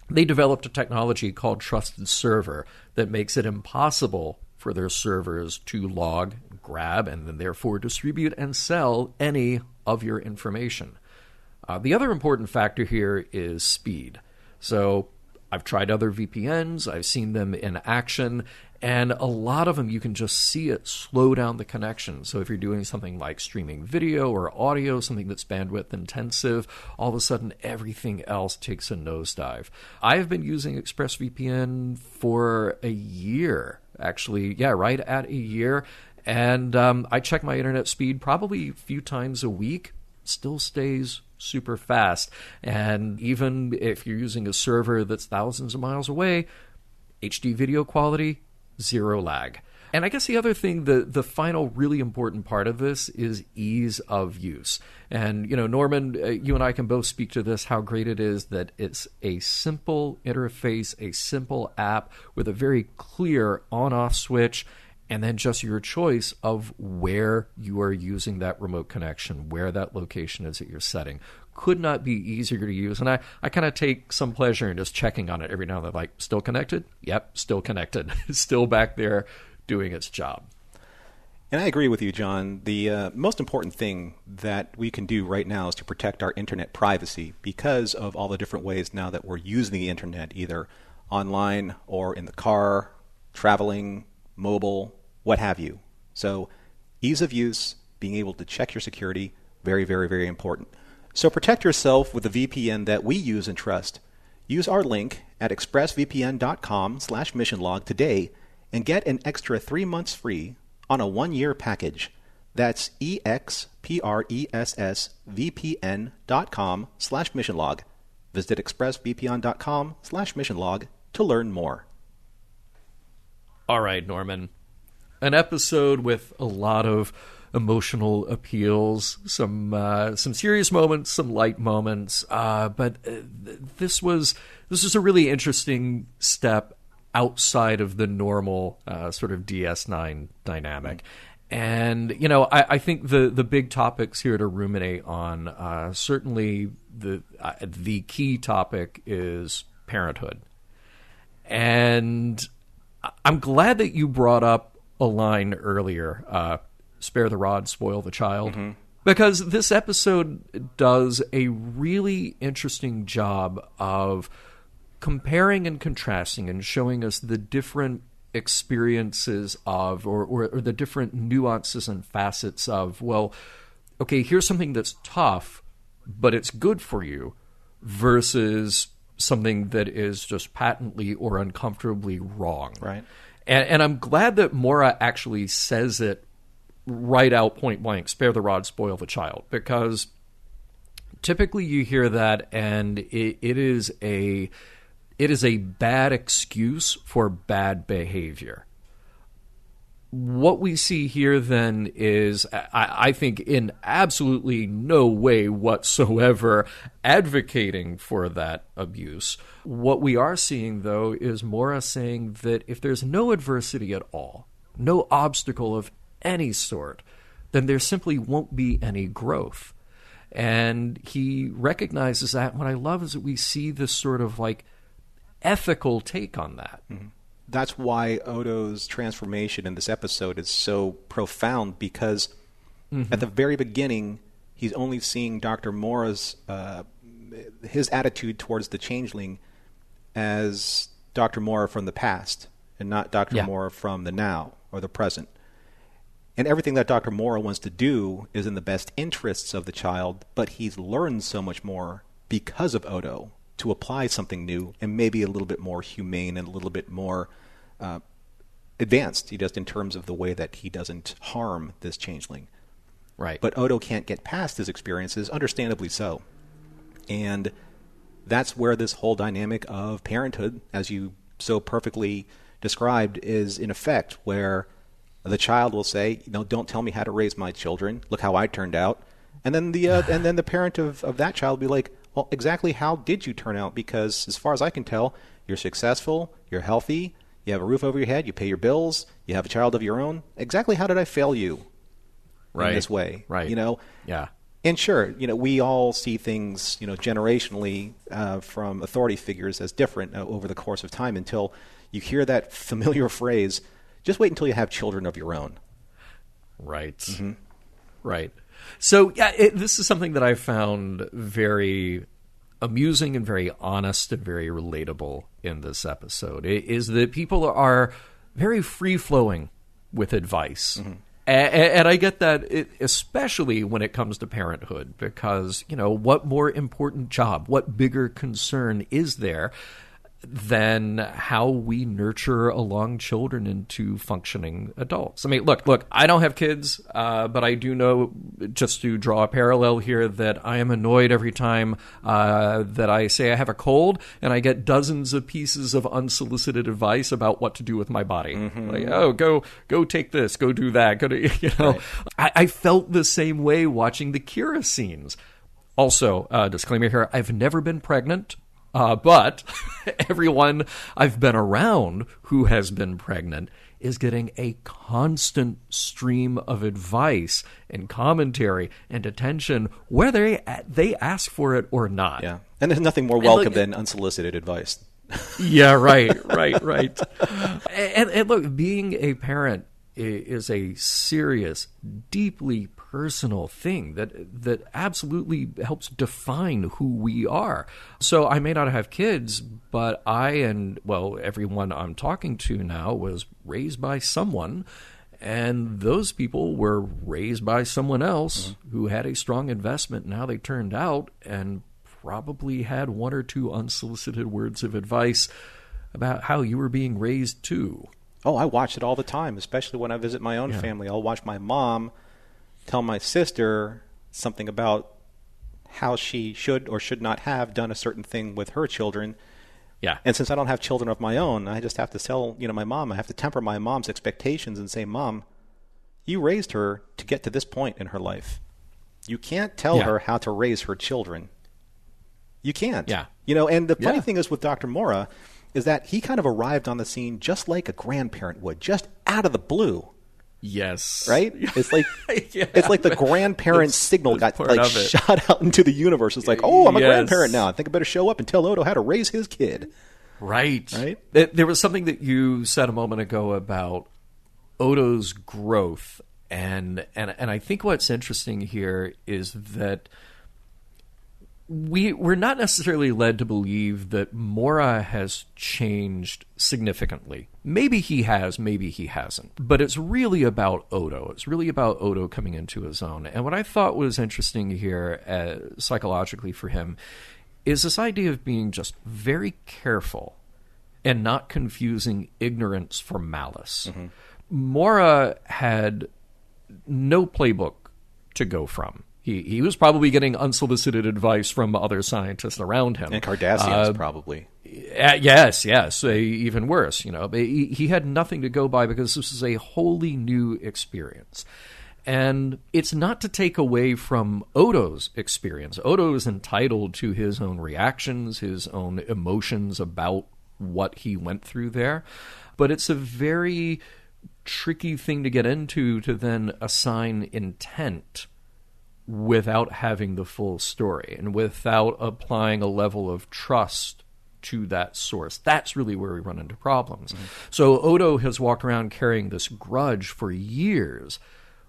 They developed a technology called Trusted Server that makes it impossible for their servers to log, grab, and then therefore distribute and sell any of your information. The other important factor here is speed. So I've tried other VPNs, I've seen them in action, and a lot of them you can just see it slow down the connection. So if you're doing something like streaming video or audio, something that's bandwidth intensive, all of a sudden everything else takes a nosedive. I have been using ExpressVPN for a year, actually, right at a year, and I check my internet speed probably a few times a week. Still stays super fast. And even if you're using a server that's thousands of miles away, HD video quality, zero lag. And I guess the other thing, the final really important part of this is ease of use. And, Norman, you and I can both speak to this, how great it is that it's a simple interface, a simple app with a very clear on-off switch, and then just your choice of where you are using that remote connection, where that location is that you're setting. Could not be easier to use. And I kind of take some pleasure in just checking on it every now and then, like, still connected? Yep, still connected. Still back there doing its job. And I agree with you, John. The most important thing that we can do right now is to protect our internet privacy because of all the different ways now that we're using the internet, either online or in the car, traveling, mobile, what have you. So ease of use, being able to check your security, very, very, very important. So protect yourself with the VPN that we use and trust. Use our link at expressvpn.com/missionlog today and get an extra 3 months free on a 1-year package. That's expressvpn.com/missionlog. Visit expressvpn.com/missionlog to learn more. All right, Norman. An episode with a lot of emotional appeals, some serious moments, some light moments, but this was a really interesting step outside of the normal sort of DS9 dynamic. And, I think the big topics here to ruminate on, certainly the key topic is parenthood. And I'm glad that you brought up a line earlier, spare the rod, spoil the child. Mm-hmm. Because this episode does a really interesting job of comparing and contrasting and showing us the different experiences of or the different nuances and facets of, well, okay, here's something that's tough, but it's good for you, versus something that is just patently or uncomfortably wrong. Right. And I'm glad that Mora actually says it right out, point blank, spare the rod, spoil the child, because typically you hear that and it is a bad excuse for bad behavior. What we see here then is, I think, in absolutely no way whatsoever advocating for that abuse. What we are seeing, though, is Mora saying that if there's no adversity at all, no obstacle of any sort, then there simply won't be any growth. And he recognizes that. What I love is that we see this sort of like ethical take on that. Mm-hmm. That's why Odo's transformation in this episode is so profound, because at the very beginning, he's only seeing Dr. Mora's his attitude towards the changeling as Dr. Mora from the past and not Dr. Mora from the now or the present. And everything that Dr. Mora wants to do is in the best interests of the child, but he's learned so much more because of Odo to apply something new and maybe a little bit more humane and a little bit more advanced, just in terms of the way that he doesn't harm this changeling. Right. But Odo can't get past his experiences, understandably so. And that's where this whole dynamic of parenthood, as you so perfectly described, is in effect, where the child will say, don't tell me how to raise my children. Look how I turned out. And then the parent of that child will be like, well, exactly how did you turn out? Because as far as I can tell, you're successful, you're healthy, you have a roof over your head, you pay your bills, you have a child of your own. Exactly how did I fail you in this way? Right. Yeah. And sure, we all see things, generationally from authority figures as different over the course of time, until you hear that familiar phrase, just wait until you have children of your own. Right. Mm-hmm. Right. So, this is something that I found very amusing and very honest and very relatable in this episode, is that people are very free-flowing with advice. Mm-hmm. And I get that, especially when it comes to parenthood, because, what more important job, what bigger concern is there than how we nurture along children into functioning adults. I mean, look, I don't have kids, but I do know, just to draw a parallel here, that I am annoyed every time that I say I have a cold and I get dozens of pieces of unsolicited advice about what to do with my body. Like, oh, go take this, go do that, go to, Right. I felt the same way watching the Kira scenes. Also, disclaimer here, I've never been pregnant. But everyone I've been around who has been pregnant is getting a constant stream of advice and commentary and attention, whether they ask for it or not. Yeah, and there's nothing more welcome than unsolicited advice. Yeah, right. And look, being a parent is a serious, deeply personal thing that absolutely helps define who we are. So I may not have kids, but everyone I'm talking to now was raised by someone, and those people were raised by someone else who had a strong investment in how they turned out and probably had one or two unsolicited words of advice about how you were being raised too. Oh, I watch it all the time, especially when I visit my own family. I'll watch my mom tell my sister something about how she should or should not have done a certain thing with her children. Yeah. And since I don't have children of my own, I just have to tell, my mom, I have to temper my mom's expectations and say, Mom, you raised her to get to this point in her life. You can't tell her how to raise her children. You can't. Yeah. And the funny thing is with Dr. Mora is that he kind of arrived on the scene just like a grandparent would, just out of the blue. Yes. Right? It's like it's like the grandparent signal got shot out into the universe. It's like, oh, I'm a grandparent now. I think I better show up and tell Odo how to raise his kid. Right. There was something that you said a moment ago about Odo's growth, and I think what's interesting here is that we're not necessarily led to believe that Mora has changed significantly. Maybe he has, maybe he hasn't. But it's really about Odo. It's really about Odo coming into his own. And what I thought was interesting here psychologically for him is this idea of being just very careful and not confusing ignorance for malice. Mora had no playbook to go from. He was probably getting unsolicited advice from other scientists around him. And Cardassians, probably. Yes, even worse. He had nothing to go by because this is a wholly new experience. And it's not to take away from Odo's experience. Odo is entitled to his own reactions, his own emotions about what he went through there. But it's a very tricky thing to get into to then assign intent without having the full story and without applying a level of trust to that source. That's really where we run into problems. So Odo has walked around carrying this grudge for years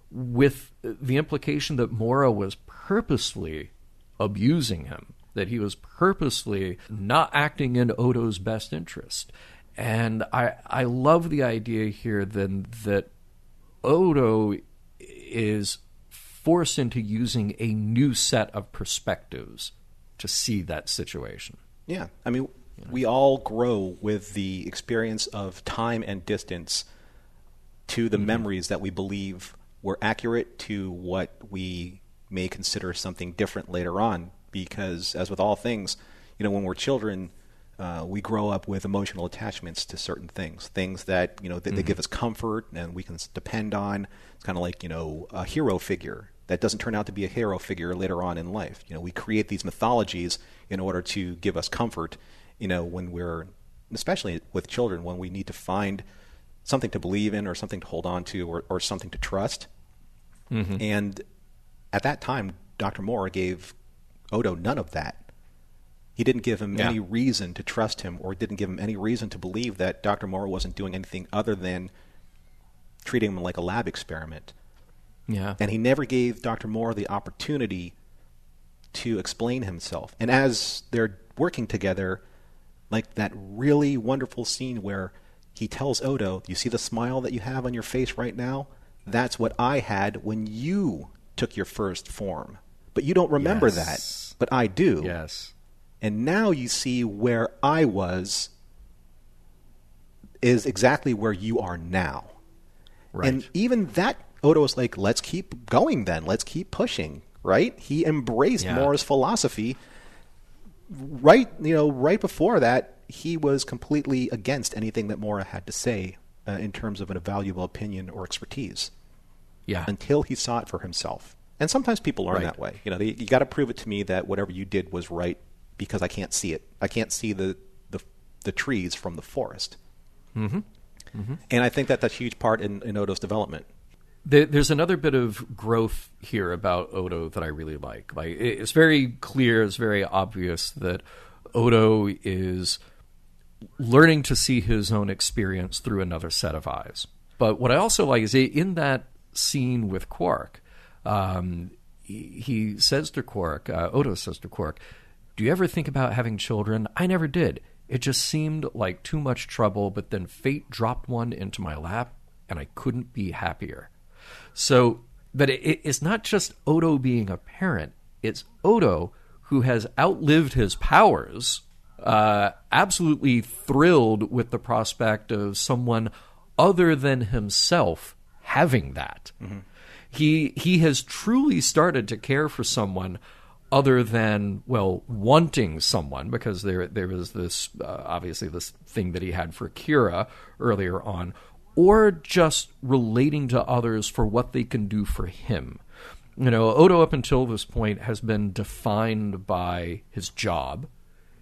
with the implication that Mora was purposely abusing him, that he was purposely not acting in Odo's best interest. And I love the idea here then that Odo is forced into using a new set of perspectives to see that situation. Yeah. I mean, we all grow with the experience of time and distance to the memories that we believe were accurate to what we may consider something different later on. Because, as with all things, when we're children, we grow up with emotional attachments to certain things that, they give us comfort and we can depend on. It's kind of like, a hero figure that doesn't turn out to be a hero figure later on in life. We create these mythologies in order to give us comfort, when we're, especially with children, when we need to find something to believe in or something to hold on to or something to trust. And at that time, Dr. Mora gave Odo none of that. He didn't give him any reason to trust him or didn't give him any reason to believe that Dr. Mora wasn't doing anything other than treating him like a lab experiment. Yeah. And he never gave Dr. Mora the opportunity to explain himself. And as they're working together, like that really wonderful scene where he tells Odo, you see the smile that you have on your face right now? That's what I had when you took your first form. But you don't remember that. But I do. Yes. And now you see where I was is exactly where you are now. Right. And even that, Odo was like, let's keep going then. Let's keep pushing, right? He embraced Mora's philosophy. Right before that, he was completely against anything that Mora had to say in terms of a valuable opinion or expertise. Yeah. Until he saw it for himself. And sometimes people learn that way. You know, you got to prove it to me that whatever you did was right because I can't see it. I can't see the trees from the forest. Mm-hmm. Mm-hmm. And I think that's a huge part in Odo's development. There's another bit of growth here about Odo that I really like. Like, it's very clear, it's very obvious that Odo is learning to see his own experience through another set of eyes. But what I also like is in that scene with Quark, he says to Quark, Odo says to Quark, "Do you ever think about having children? I never did. It just seemed like too much trouble, but then fate dropped one into my lap, and I couldn't be happier." So, but it's not just Odo being a parent. It's Odo who has outlived his powers, absolutely thrilled with the prospect of someone other than himself having that. Mm-hmm. He has truly started to care for someone other than, well, wanting someone, because there was this, obviously this thing that he had for Kira earlier on, or just relating to others for what they can do for him. You know, Odo up until this point has been defined by his job.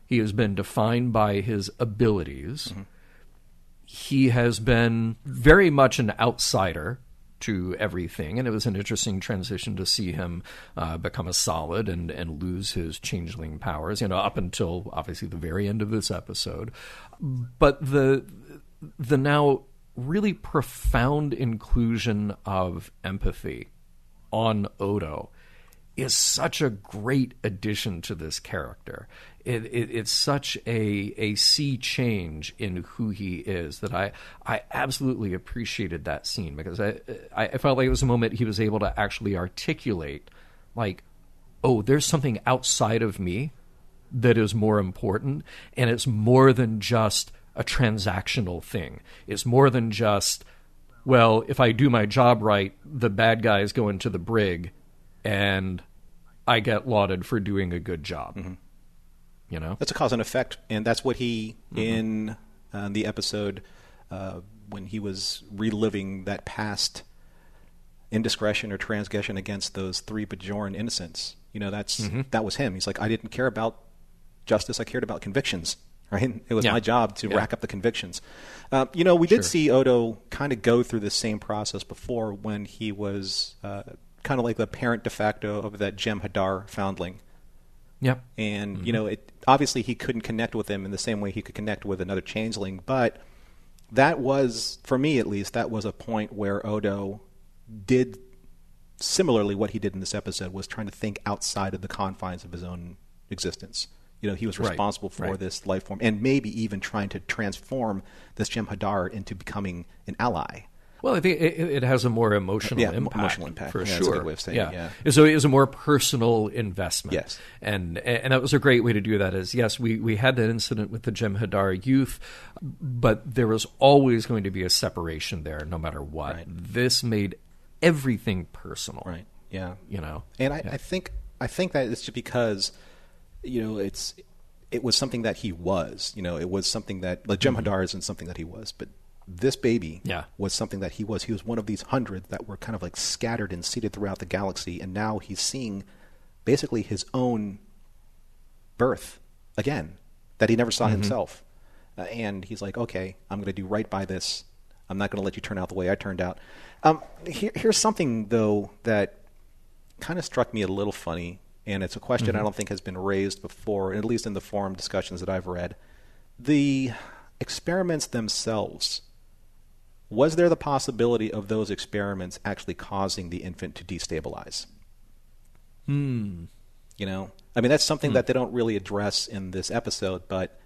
He has been defined by his abilities. Mm-hmm. He has been very much an outsider to everything, and it was an interesting transition to see him become a solid and lose his changeling powers, you know, up until obviously the very end of this episode. But the now really profound inclusion of empathy on Odo is such a great addition to this character. It's such a sea change in who he is that I absolutely appreciated that scene, because I felt like it was a moment he was able to actually articulate, like, oh, there's something outside of me that is more important, and it's more than just a transactional thing. It's more than just, well, if I do my job right, the bad guys go into the brig, and I get lauded for doing a good job. Mm-hmm. You know, that's a cause and effect, and that's what he in the episode when he was reliving that past indiscretion or transgression against those 3 Bajoran innocents. You know, that was him. He's like, I didn't care about justice; I cared about convictions. Right? It was my job to rack up the convictions. You know, we did see Odo kind of go through the same process before when he was kind of like the parent de facto of that Jem'Hadar foundling. Yep. And, you know, obviously he couldn't connect with him in the same way he could connect with another changeling, but that was, for me at least, that was a point where Odo did similarly what he did in this episode, was trying to think outside of the confines of his own existence. You know, he was responsible for this life form, and maybe even trying to transform this Jem'Hadar into becoming an ally. Well, I think it has a more emotional impact. Emotional impact, for sure. That's a good way of saying it. Yeah. So it was a more personal investment. Yes, and that was a great way to do that. Is yes, we had that incident with the Jem'Hadar youth, but there was always going to be a separation there, no matter what. Right. This made everything personal. Right. Yeah. You know, and I think that it's just because, you know, it was something that he was. You know, it was something that the Jem'Hadar isn't something that he was, but this baby was something that he was. He was one of these 100 that were kind of like scattered and seated throughout the galaxy, and now he's seeing basically his own birth again that he never saw himself. And he's like, okay, I'm going to do right by this. I'm not going to let you turn out the way I turned out. Here's something, though, that kind of struck me a little funny, and it's a question I don't think has been raised before, at least in the forum discussions that I've read. The experiments themselves, was there the possibility of those experiments actually causing the infant to destabilize? You know, I mean, that's something that they don't really address in this episode, but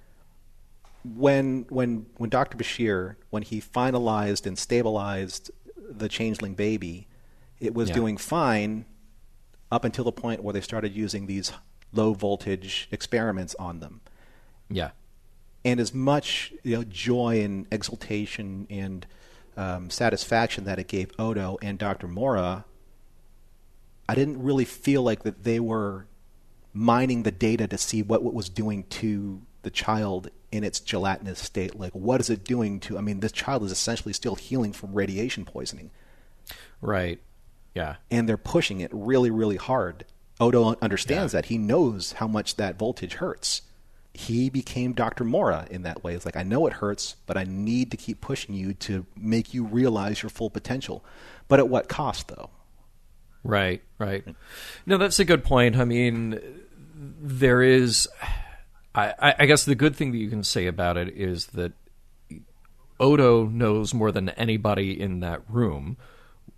when Dr. Bashir, when he finalized and stabilized the changeling baby, it was doing fine up until the point where they started using these low voltage experiments on them. Yeah. And as much joy and exultation and satisfaction that it gave Odo and Dr. Mora, I didn't really feel like that they were mining the data to see what it was doing to the child in its gelatinous state. Like, what is it doing to... I mean, this child is essentially still healing from radiation poisoning. Right. Yeah. And they're pushing it really, really hard. Odo understands that. He knows how much that voltage hurts. He became Dr. Mora in that way. It's like, I know it hurts, but I need to keep pushing you to make you realize your full potential. But at what cost, though? Right, right. No, that's a good point. I mean, there is... I guess the good thing that you can say about it is that Odo knows more than anybody in that room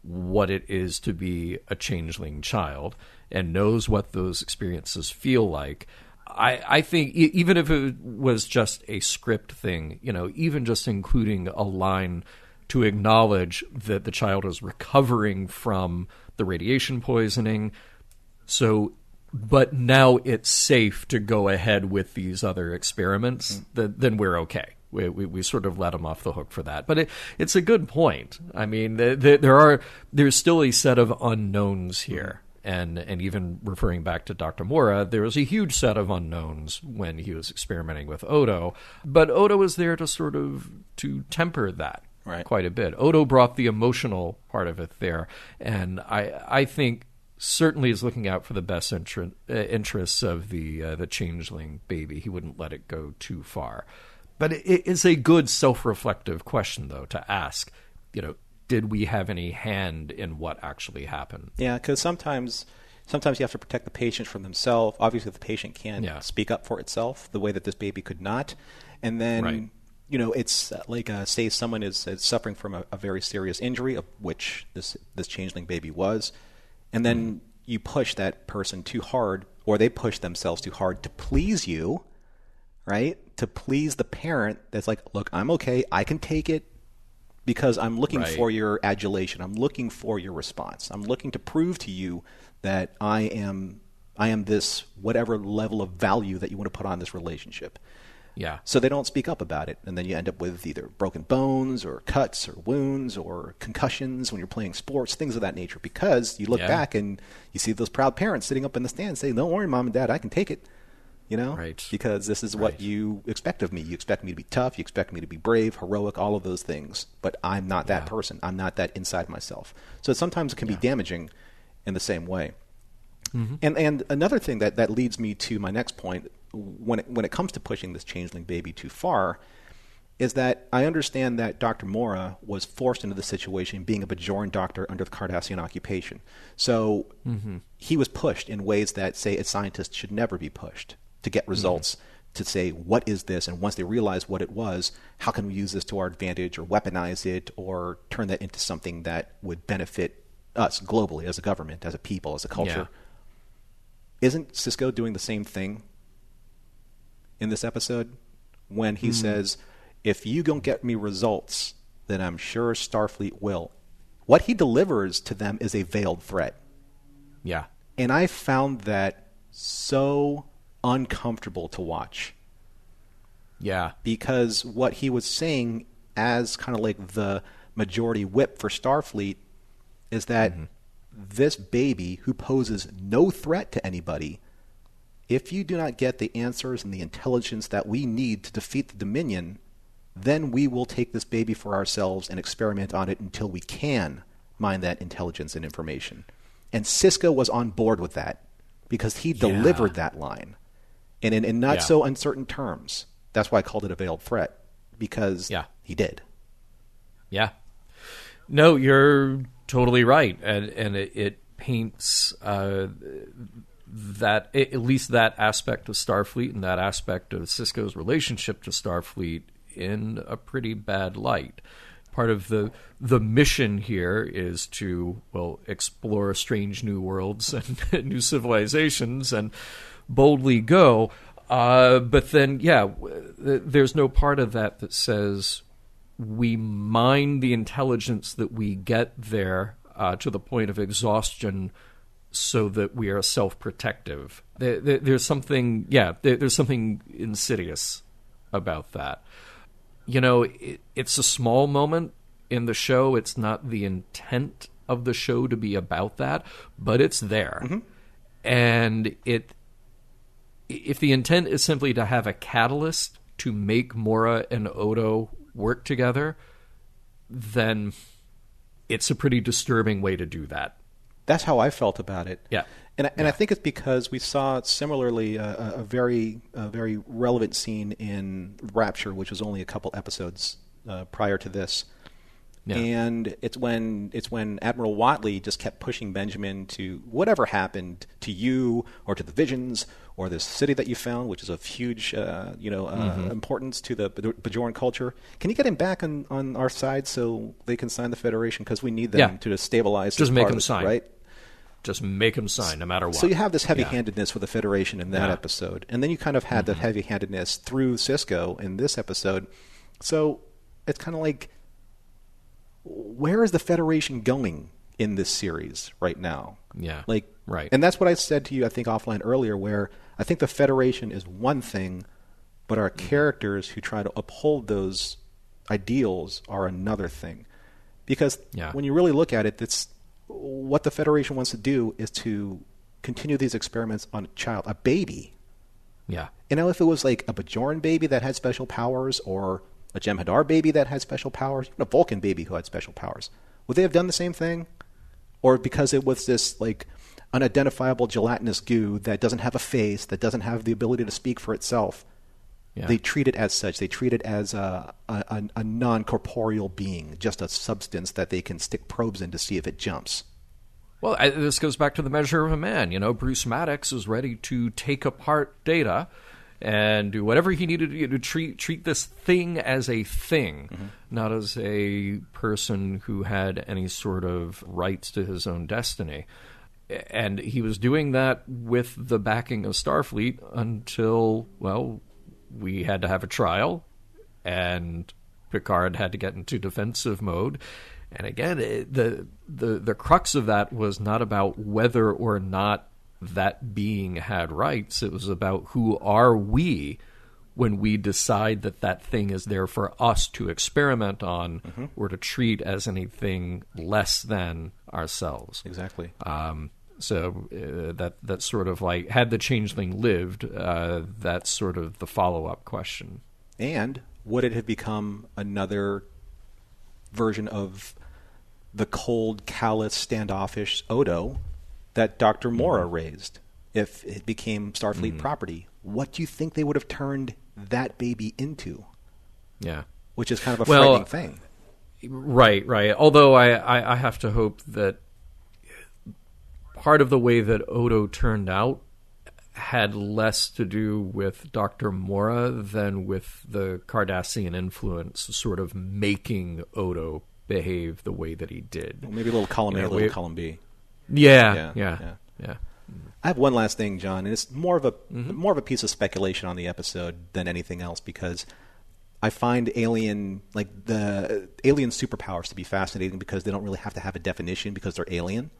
what it is to be a changeling child and knows what those experiences feel like. I think even if it was just a script thing, even just including a line to acknowledge that the child is recovering from the radiation poisoning, but now it's safe to go ahead with these other experiments, then we're okay. We sort of let him off the hook for that. But it's a good point. I mean, there's still a set of unknowns here. And even referring back to Dr. Mora, there was a huge set of unknowns when he was experimenting with Odo. But Odo was there to temper that quite a bit. Odo brought the emotional part of it there. And I think certainly is looking out for the best interests of the changeling baby. He wouldn't let it go too far. But it's a good self-reflective question, though, to ask, did we have any hand in what actually happened? Yeah, because sometimes you have to protect the patient from themselves. Obviously, the patient can't speak up for itself the way that this baby could not. And then, it's like, say someone is suffering from a very serious injury, of which this changeling baby was, and then you push that person too hard, or they push themselves too hard to please you, right? To please the parent that's like, look, I'm okay, I can take it, because I'm looking for your adulation. I'm looking for your response. I'm looking to prove to you that I am this whatever level of value that you want to put on this relationship. Yeah. So they don't speak up about it, and then you end up with either broken bones or cuts or wounds or concussions when you're playing sports, things of that nature, because you look back and you see those proud parents sitting up in the stands saying, don't worry, Mom and Dad, I can take it. Because this is what you expect of me. You expect me to be tough. You expect me to be brave, heroic, all of those things. But I'm not that person. I'm not that inside myself. So sometimes it can be damaging in the same way. Mm-hmm. And another thing that leads me to my next point, when it comes to pushing this changeling baby too far, is that I understand that Dr. Mora was forced into the situation being a Bajoran doctor under the Cardassian occupation. So he was pushed in ways that, say, a scientist should never be pushed to get results, to say, what is this? And once they realize what it was, how can we use this to our advantage or weaponize it or turn that into something that would benefit us globally as a government, as a people, as a culture? Isn't Sisko doing the same thing in this episode when he says, if you don't get me results, then I'm sure Starfleet will? What he delivers to them is a veiled threat. Yeah. And I found that so uncomfortable to watch. Yeah. Because what he was saying as kind of like the majority whip for Starfleet is that this baby who poses no threat to anybody, if you do not get the answers and the intelligence that we need to defeat the Dominion, then we will take this baby for ourselves and experiment on it until we can mine that intelligence and information. And Sisko was on board with that because he delivered that line. And in not so uncertain terms. That's why I called it a veiled threat, because he did. Yeah. No, you're totally right. And it paints that, at least that aspect of Starfleet and that aspect of Sisko's relationship to Starfleet in a pretty bad light. Part of the mission here is to, explore strange new worlds and new civilizations and boldly go. But then, there's no part of that says we mine the intelligence that we get there to the point of exhaustion so that we are self-protective. There's something, there's something insidious about that. It's a small moment in the show. It's not the intent of the show to be about that, but it's there. Mm-hmm. And if the intent is simply to have a catalyst to make Mora and Odo work together, then it's a pretty disturbing way to do that. That's how I felt about it. Yeah. And I think it's because we saw similarly a very relevant scene in Rapture, which was only a couple episodes prior to this. Yeah. And it's when Admiral Watley just kept pushing Benjamin to whatever happened to you or to the visions or this city that you found, which is of huge importance to the Bajoran culture. Can you get him back on our side so they can sign the Federation? Because we need them to stabilize. Just make him sign, right? Just make him sign, no matter what. So you have this heavy-handedness with the Federation in that episode, and then you kind of had that heavy-handedness through Cisco in this episode. So it's kind of like, where is the Federation going in this series right now? Yeah, right. And that's what I said to you, I think, offline earlier, where I think the Federation is one thing, but our characters who try to uphold those ideals are another thing. Because when you really look at it, it's what the Federation wants to do is to continue these experiments on a child, a baby. Yeah. If it was like a Bajoran baby that had special powers, or a Jem'Hadar baby that had special powers, even a Vulcan baby who had special powers, would they have done the same thing? Or because it was this like unidentifiable gelatinous goo that doesn't have a face, that doesn't have the ability to speak for itself, they treat it as such. They treat it as a non-corporeal being, just a substance that they can stick probes in to see if it jumps. Well, this goes back to the measure of a man. Bruce Maddox is ready to take apart Data and do whatever he needed to do to treat this thing as a thing, not as a person who had any sort of rights to his own destiny. And he was doing that with the backing of Starfleet until, we had to have a trial, and Picard had to get into defensive mode. And again, the crux of that was not about whether or not that being had rights. It was about who are we when we decide that thing is there for us to experiment on or to treat as anything less than ourselves. Exactly. So that's sort of like, had the changeling lived, that's sort of the follow-up question. And would it have become another version of the cold, callous, standoffish Odo that Dr. Mora raised if it became Starfleet property? What do you think they would have turned that baby into? Yeah. Which is kind of a frightening thing. Right. Although I have to hope that part of the way that Odo turned out had less to do with Dr. Mora than with the Cardassian influence sort of making Odo behave the way that he did. Well, maybe a little column A, a little column B. Yeah. I have one last thing, John, and it's more of a piece of speculation on the episode than anything else, because I find the alien superpowers to be fascinating because they don't really have to have a definition because they're alien.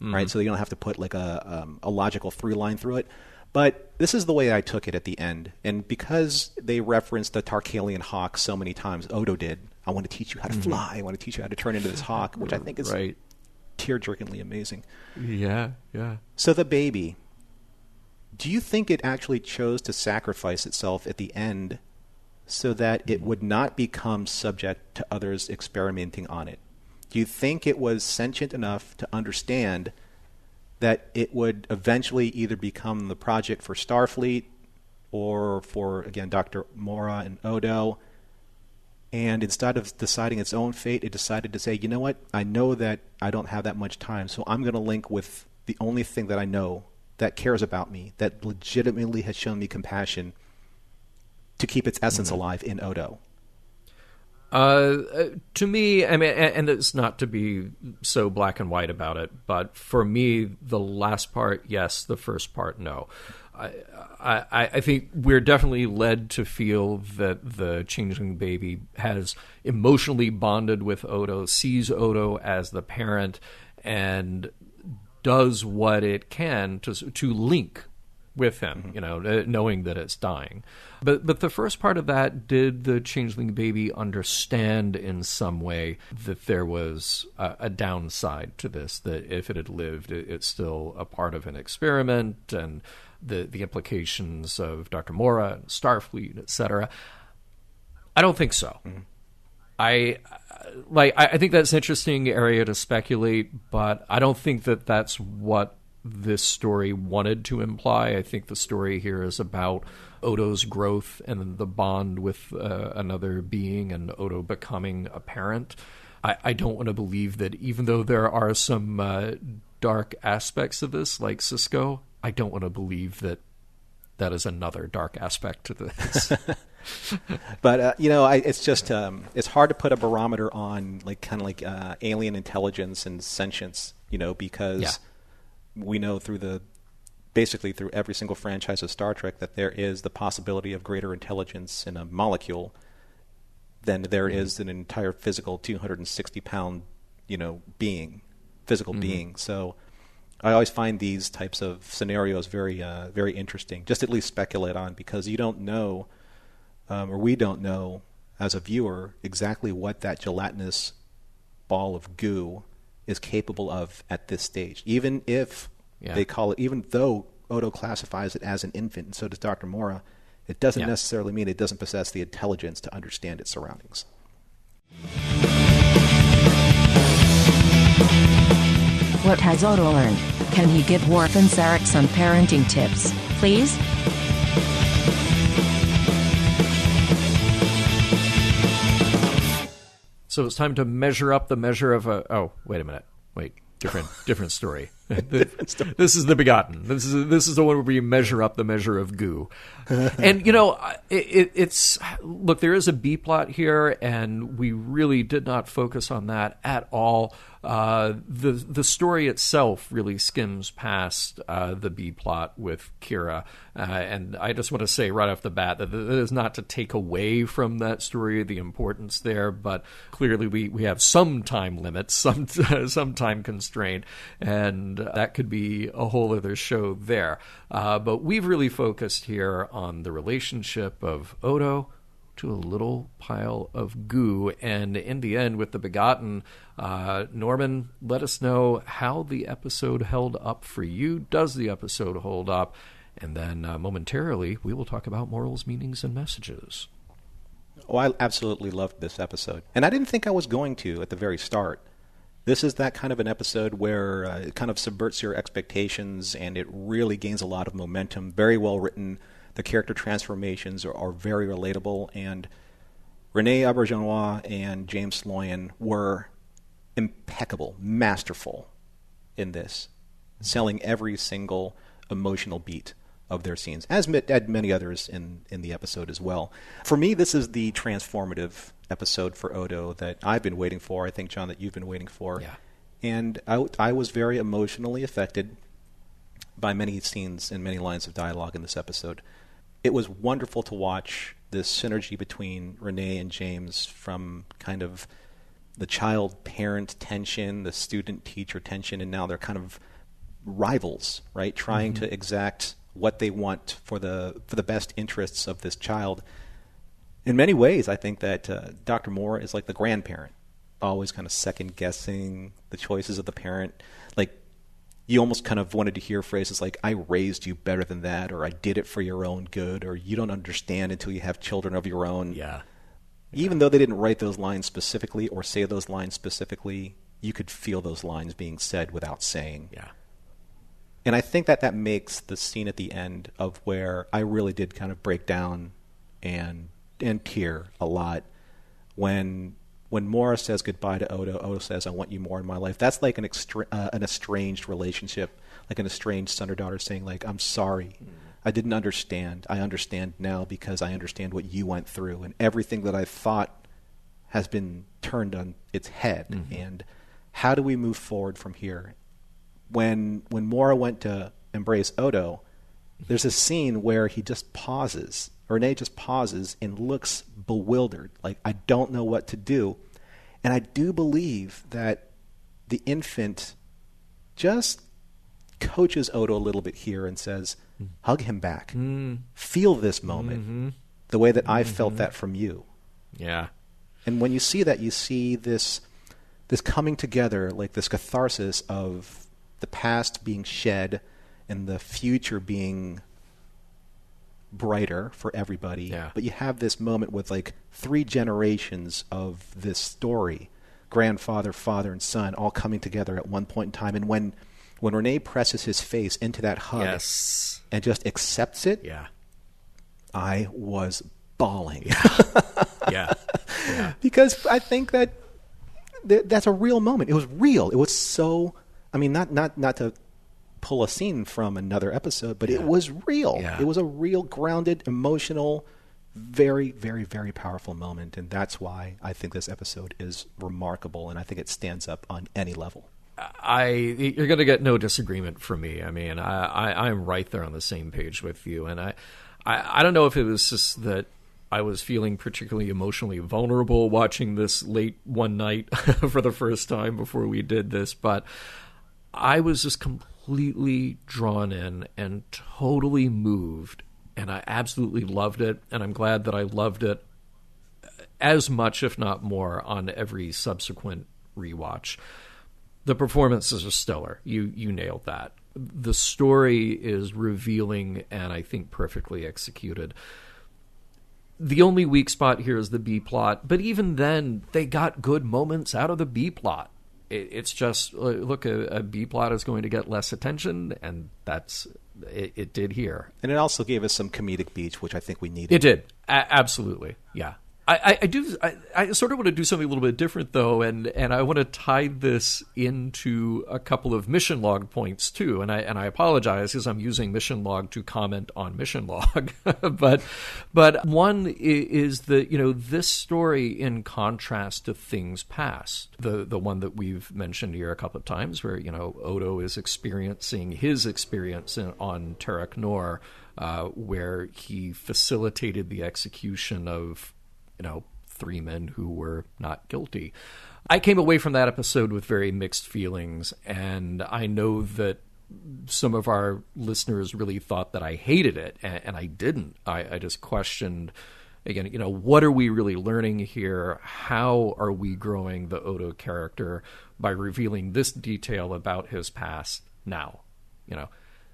Right, so you don't have to put like a logical through line through it. But this is the way I took it at the end. And because they referenced the Tarkalian hawk so many times, Odo did, I want to teach you how to fly. I want to teach you how to turn into this hawk, which I think is tear-jerkingly amazing. Yeah. So the baby, do you think it actually chose to sacrifice itself at the end so that it would not become subject to others experimenting on it? Do you think it was sentient enough to understand that it would eventually either become the project for Starfleet or for, again, Dr. Mora and Odo, and instead of deciding its own fate, it decided to say, you know what, I know that I don't have that much time, so I'm going to link with the only thing that I know that cares about me, that legitimately has shown me compassion, to keep its essence alive in Odo? To me, I mean, and it's not to be so black and white about it, but for me, the last part, yes. The first part, no. I think we're definitely led to feel that the changeling baby has emotionally bonded with Odo, sees Odo as the parent, and does what it can to link with him, knowing that it's dying. But the first part of that, did the changeling baby understand in some way that there was a downside to this, that if it had lived, it's still a part of an experiment, and the implications of Dr. Mora and Starfleet, etc.? I don't think so. Mm-hmm. I think that's an interesting area to speculate, but I don't think that that's what this story wanted to imply. I think the story here is about Odo's growth and the bond with another being, and Odo becoming a parent. I don't want to believe that, even though there are some dark aspects of this, like Sisko, I don't want to believe that is another dark aspect to this. But it's just it's hard to put a barometer on alien intelligence and sentience, because we know basically through every single franchise of Star Trek that there is the possibility of greater intelligence in a molecule than there is an entire physical 260-pound physical being. So I always find these types of scenarios very very interesting, just at least speculate on, because you don't know. Or we don't know as a viewer exactly what that gelatinous ball of goo is capable of at this stage. Even if they call it, even though Odo classifies it as an infant, and so does Dr. Mora, it doesn't necessarily mean it doesn't possess the intelligence to understand its surroundings. What has Odo learned? Can he give Worf and Sarek some parenting tips, please? So it's time to measure up the measure of a... Oh, wait a minute. Wait, different story. This is the Begotten. This is the one where you measure up the measure of goo. And, it's... Look, there is a B-plot here, and we really did not focus on that at all. The story itself really skims past the B-plot with Kira. And I just want to say right off the bat that that is not to take away from that story the importance there, but clearly we have some time limits, some time constraint, and that could be a whole other show there. But we've really focused here on the relationship of Odo to a little pile of goo. And in the end, with the Begotten, Norman, let us know how the episode held up for you. Does the episode hold up? And then momentarily, we will talk about morals, meanings, and messages. Oh, I absolutely loved this episode. And I didn't think I was going to at the very start. This is that kind of an episode where it kind of subverts your expectations, and it really gains a lot of momentum. Very well written. The character transformations are very relatable, and Rene Auberjonois and James Sloyan were impeccable, masterful in this, selling every single emotional beat of their scenes, as many others in the episode as well. For me, this is the transformative episode for Odo that I've been waiting for. I think, John, that you've been waiting for. Yeah. And I was very emotionally affected by many scenes and many lines of dialogue in this episode. It was wonderful to watch this synergy between Renee and James, from kind of the child-parent tension, the student-teacher tension, and now they're kind of rivals, right? Trying to exact what they want for the best interests of this child. In many ways, I think that Dr. Mora is like the grandparent, always kind of second-guessing the choices of the parent. Like, you almost kind of wanted to hear phrases like, I raised you better than that, or I did it for your own good, or you don't understand until you have children of your own. Yeah. Even though they didn't write those lines specifically or say those lines specifically, you could feel those lines being said without saying. Yeah. And I think that makes the scene at the end of where I really did kind of break down and tear a lot when Mora says goodbye to Odo. Odo says, I want you more in my life. That's like an estranged relationship, like an estranged son or daughter saying, like, I'm sorry. I didn't understand. I understand now because I understand what you went through, and everything that I thought has been turned on its head. Mm-hmm. And how do we move forward from here? When Mora went to embrace Odo, there's a scene where he just pauses. Renee just pauses and looks bewildered, like, I don't know what to do. And I do believe that the infant just coaches Odo a little bit here and says, Hug him back. Feel this moment the way that I felt that from you. Yeah. And when you see that, you see this coming together, like this catharsis of the past being shed and the future being brighter for everybody. Yeah. But you have this moment with like 3 generations of this story, grandfather, father, and son, all coming together at one point in time. And when Renee presses his face into that hug and just accepts it, I was bawling. Yeah. Because I think that's a real moment. It was real. It was so, I mean, not to pull a scene from another episode, but it was real. Yeah. It was a real, grounded, emotional, very, very, very powerful moment. And that's why I think this episode is remarkable, and I think it stands up on any level. You're going to get no disagreement from me. I mean, I'm right there on the same page with you. And I don't know if it was just that I was feeling particularly emotionally vulnerable watching this late one night for the first time before we did this, but I was just completely drawn in and totally moved, and I absolutely loved it, and I'm glad that I loved it as much, if not more, on every subsequent rewatch. The performances are stellar. You nailed that. The story is revealing and I think perfectly executed. The only weak spot here is the B plot, but even then, they got good moments out of the B plot. It's just, look, a B plot is going to get less attention, and it did here. And it also gave us some comedic beats, which I think we needed. It did. Absolutely. Yeah. I sort of want to do something a little bit different, though, and I want to tie this into a couple of mission log points, too. And I apologize because I'm using mission log to comment on mission log. but one is that, this story, in contrast to things past, the one that we've mentioned here a couple of times, where, Odo is experiencing his experience on Terek Nor, where he facilitated the execution of 3 men who were not guilty. I came away from that episode with very mixed feelings, and I know that some of our listeners really thought that I hated it, and I didn't. I just questioned, again, what are we really learning here? How are we growing the Odo character by revealing this detail about his past now?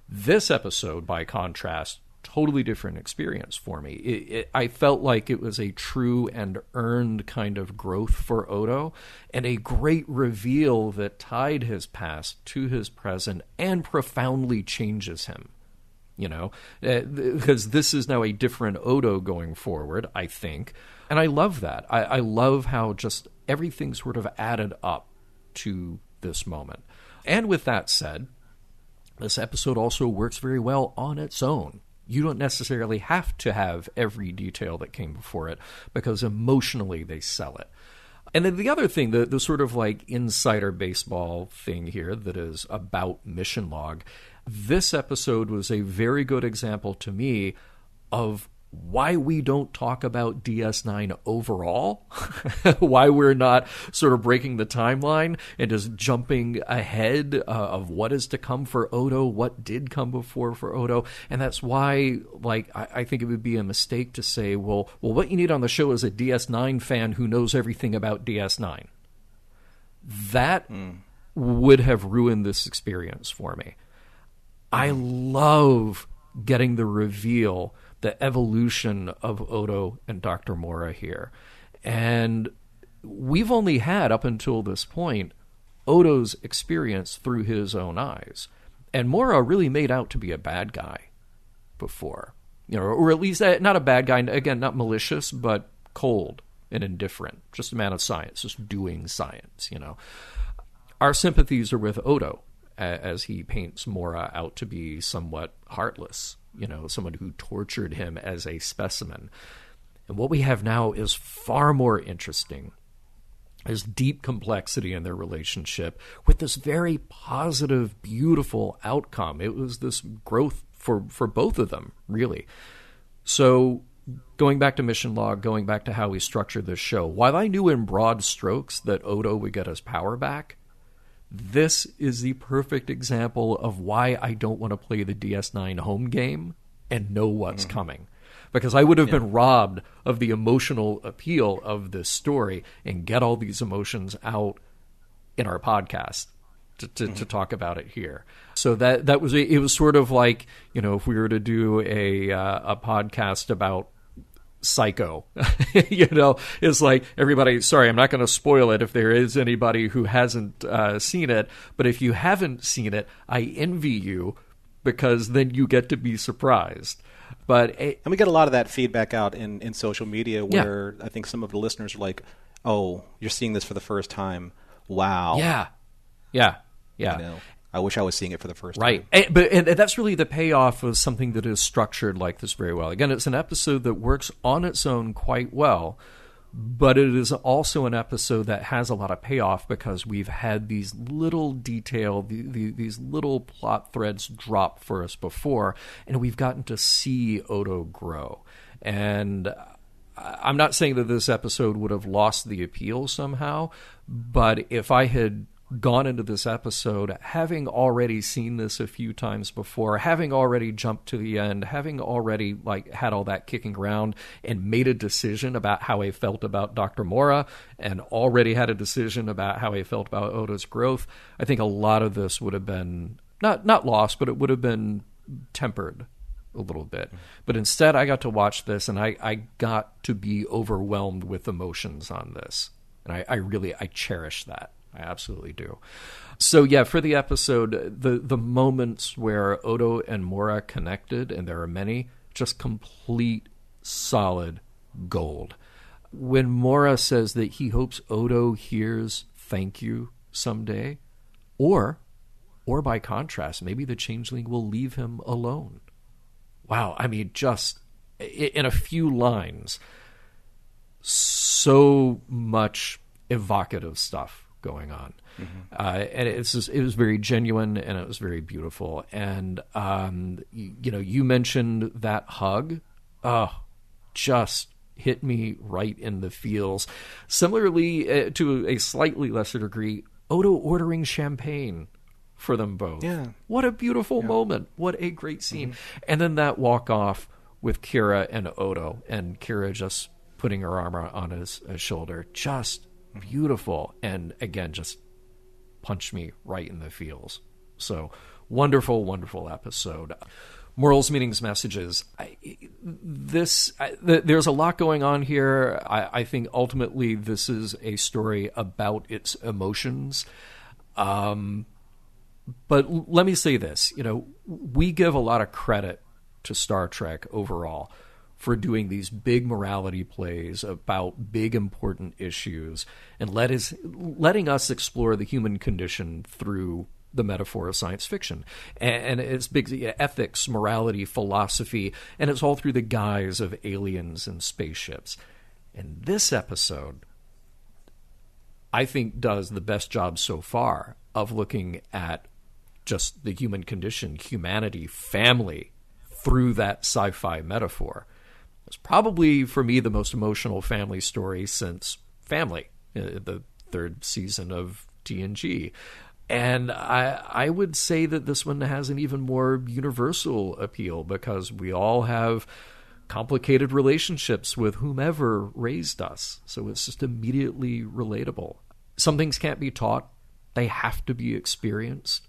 This episode, by contrast, totally different experience for me. I felt like it was a true and earned kind of growth for Odo, and a great reveal that tied his past to his present and profoundly changes him. Because this is now a different Odo going forward, I think. And I love that. I love how just everything sort of added up to this moment. And with that said, this episode also works very well on its own. You don't necessarily have to have every detail that came before it, because emotionally they sell it. And then the other thing, the sort of like insider baseball thing here that is about mission log, this episode was a very good example to me of why we don't talk about DS9 overall, why we're not sort of breaking the timeline and just jumping ahead of what is to come for Odo, what did come before for Odo. And that's why, I think it would be a mistake to say, well, what you need on the show is a DS9 fan who knows everything about DS9. That would have ruined this experience for me. I love getting the reveal, the evolution of Odo and Dr. Mora here. And we've only had, up until this point, Odo's experience through his own eyes. And Mora really made out to be a bad guy before. Or at least not a bad guy, again, not malicious, but cold and indifferent. Just a man of science, just doing science, Our sympathies are with Odo, as he paints Mora out to be somewhat heartless. Someone who tortured him as a specimen. And what we have now is far more interesting. There's deep complexity in their relationship with this very positive, beautiful outcome. It was this growth for both of them, really. So going back to mission log, going back to how we structured this show, while I knew in broad strokes that Odo would get his power back, This is the perfect example of why I don't want to play the DS9 home game and know what's coming. Because I would have been robbed of the emotional appeal of this story and get all these emotions out in our podcast to talk about it here. So that was it was sort of like, if we were to do a podcast about Psycho, it's like everybody, sorry, I'm not going to spoil it if there is anybody who hasn't seen it, but if you haven't seen it, I envy you, because then you get to be surprised. And we get a lot of that feedback out in social media where I think some of the listeners are like, oh, you're seeing this for the first time. Wow. Yeah. I wish I was seeing it for the first time. Right. And that's really the payoff of something that is structured like this very well. Again, it's an episode that works on its own quite well, but it is also an episode that has a lot of payoff because we've had these little these little plot threads drop for us before, and we've gotten to see Odo grow. And I'm not saying that this episode would have lost the appeal somehow, but if I had gone into this episode having already seen this a few times before, having already jumped to the end, having already had all that kicking around and made a decision about how I felt about Dr. Mora and already had a decision about how I felt about Odo's growth, I think a lot of this would have been not lost, but it would have been tempered a little bit. But instead I got to watch this and I got to be overwhelmed with emotions on this. And I cherish that. I absolutely do. So yeah, for the episode, the moments where Odo and Mora connected, and there are many, just complete solid gold. When Mora says that he hopes Odo hears thank you someday, or by contrast, maybe the changeling will leave him alone. Wow, I mean, just in a few lines, so much evocative stuff going on. And it was very genuine and it was very beautiful. And, you mentioned that hug. Just hit me right in the feels. Similarly, to a slightly lesser degree, Odo ordering champagne for them both. Yeah. What a beautiful moment. What a great scene. And then that walk off with Kira and Odo, and Kira just putting her arm on his shoulder. Just beautiful, and again, just punched me right in the feels. So wonderful episode. Morals, meanings, messages. There's a lot going on here. I think ultimately this is a story about its emotions. But let me say this, we give a lot of credit to Star Trek overall for doing these big morality plays about big important issues and letting us explore the human condition through the metaphor of science fiction. And it's big ethics, morality, philosophy, and it's all through the guise of aliens and spaceships. And this episode, I think, does the best job so far of looking at just the human condition, humanity, family, through that sci-fi metaphor. It's probably, for me, the most emotional family story since Family, the third season of TNG. And I would say that this one has an even more universal appeal because we all have complicated relationships with whomever raised us. So it's just immediately relatable. Some things can't be taught. They have to be experienced.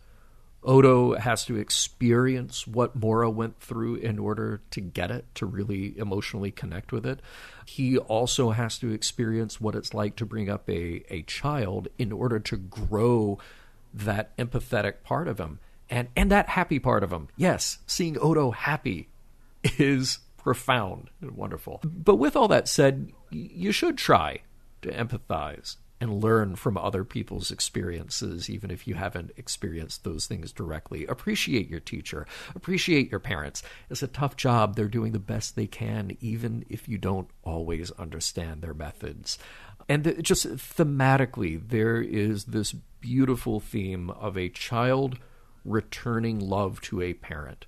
Odo has to experience what Mora went through in order to get it, to really emotionally connect with it. He also has to experience what it's like to bring up a child in order to grow that empathetic part of him and that happy part of him. Yes, seeing Odo happy is profound and wonderful. But with all that said, you should try to empathize and learn from other people's experiences, even if you haven't experienced those things directly. Appreciate your teacher. Appreciate your parents. It's a tough job. They're doing the best they can, even if you don't always understand their methods. And just thematically, there is this beautiful theme of a child returning love to a parent.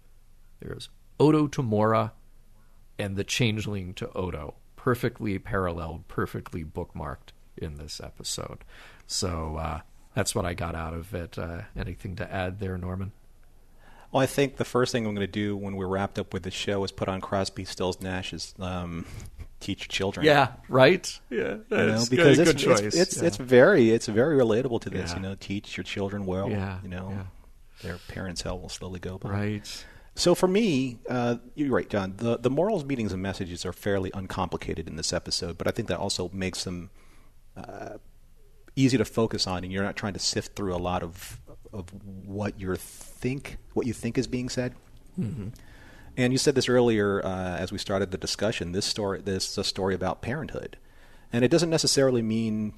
There's Odo to Mora and the changeling to Odo, perfectly paralleled, perfectly bookmarked in this episode. So That's what I got out of it. Anything to add there, Norman? Well, I think the first thing I'm going to do when we're wrapped up with the show is put on Crosby, Stills, Nash's Teach Your Children. Yeah, right. Yeah, that's because good choice. It's very relatable to this. Teach your children well. Yeah, their parents' hell will slowly go by. Right. So for me, you're right, John. The morals, meanings, and messages are fairly uncomplicated in this episode, but I think that also makes them easy to focus on, and you're not trying to sift through a lot of what you think is being said. Mm-hmm. And you said this earlier as we started the discussion. This is a story about parenthood, and it doesn't necessarily mean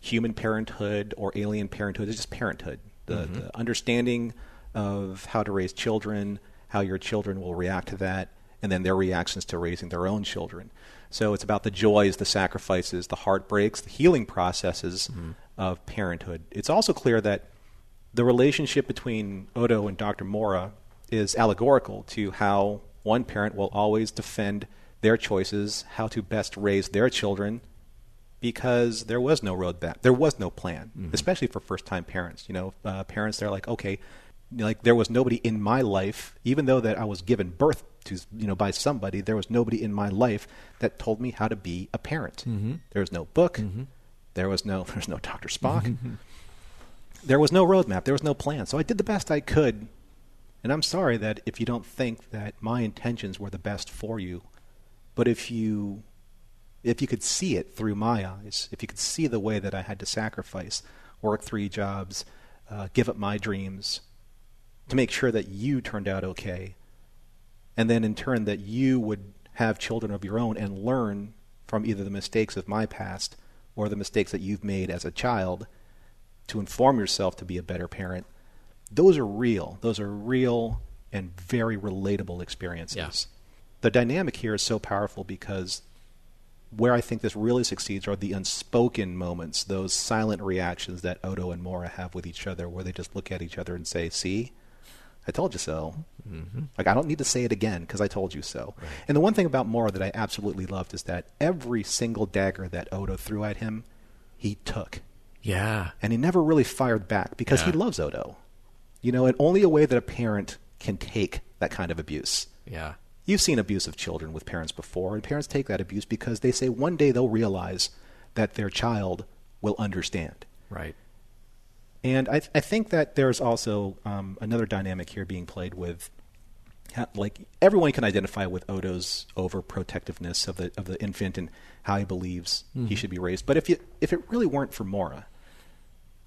human parenthood or alien parenthood. It's just parenthood, the understanding of how to raise children, how your children will react to that, and then their reactions to raising their own children. So it's about the joys, the sacrifices, the heartbreaks, the healing processes of parenthood. It's also clear that the relationship between Odo and Dr. Mora is allegorical to how one parent will always defend their choices, how to best raise their children, because there was no roadmap, there was no plan, especially for first-time parents. Parents, they're like, okay, there was nobody in my life, even though that I was given birth to, by somebody, there was nobody in my life that told me how to be a parent. There was no book, there's no Dr. Spock, there was no roadmap, there was no plan. So I did the best I could. And I'm sorry that if you don't think that my intentions were the best for you, but if you could see it through my eyes, if you could see the way that I had to sacrifice, work 3 jobs, give up my dreams to make sure that you turned out okay, and then in turn that you would have children of your own and learn from either the mistakes of my past or the mistakes that you've made as a child to inform yourself to be a better parent, those are real. Those are real and very relatable experiences. Yeah. The dynamic here is so powerful because where I think this really succeeds are the unspoken moments, those silent reactions that Odo and Mora have with each other, where they just look at each other and say, see, I told you so. Like, I don't need to say it again because I told you so. Right. And the one thing about Mora that I absolutely loved is that every single dagger that Odo threw at him, he took. Yeah. And he never really fired back because he loves Odo. And only a way that a parent can take that kind of abuse. Yeah. You've seen abusive children with parents before, and parents take that abuse because they say one day they'll realize that their child will understand. Right. And I think that there's also another dynamic here being played with, like, everyone can identify with Odo's overprotectiveness of the infant and how he believes he should be raised. But if it really weren't for Mora,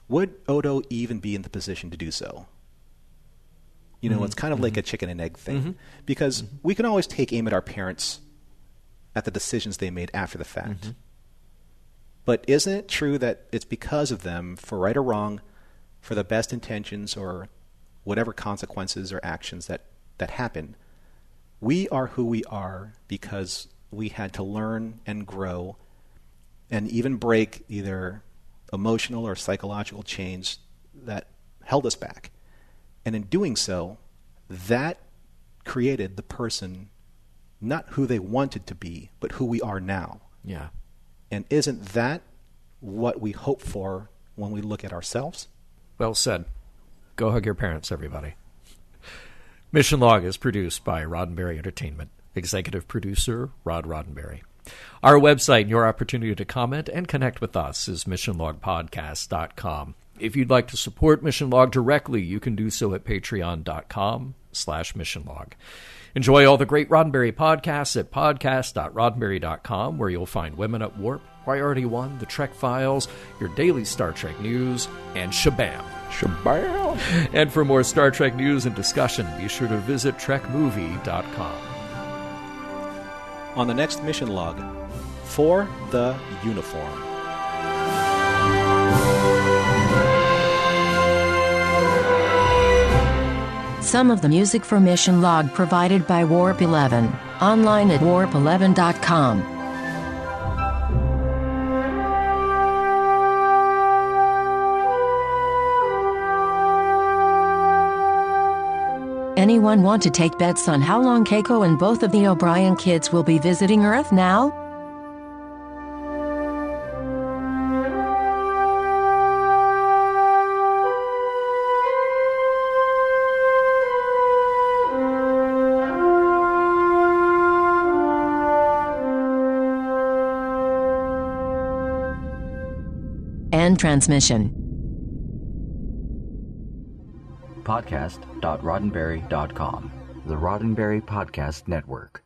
would Odo even be in the position to do so? It's kind of like a chicken and egg thing, because we can always take aim at our parents at the decisions they made after the fact. But isn't it true that it's because of them, for right or wrong, for the best intentions or whatever consequences or actions that happen, we are who we are because we had to learn and grow and even break either emotional or psychological chains that held us back. And in doing so, that created the person, not who they wanted to be, but who we are now. Yeah. And isn't that what we hope for when we look at ourselves? Well said. Go hug your parents, everybody. Mission Log is produced by Roddenberry Entertainment. Executive producer, Rod Roddenberry. Our website and your opportunity to comment and connect with us is missionlogpodcast.com. If you'd like to support Mission Log directly, you can do so at patreon.com/missionlog. Enjoy all the great Roddenberry podcasts at podcast.roddenberry.com, where you'll find Women at Warp, Priority One, The Trek Files, your daily Star Trek news, and Shabam. Shabam! And for more Star Trek news and discussion, be sure to visit trekmovie.com. On the next Mission Log, For the Uniform. Some of the music for Mission Log provided by Warp 11, online at warp11.com. Anyone want to take bets on how long Keiko and both of the O'Brien kids will be visiting Earth now? and transmission. Podcast.roddenberry.com, the Roddenberry Podcast Network.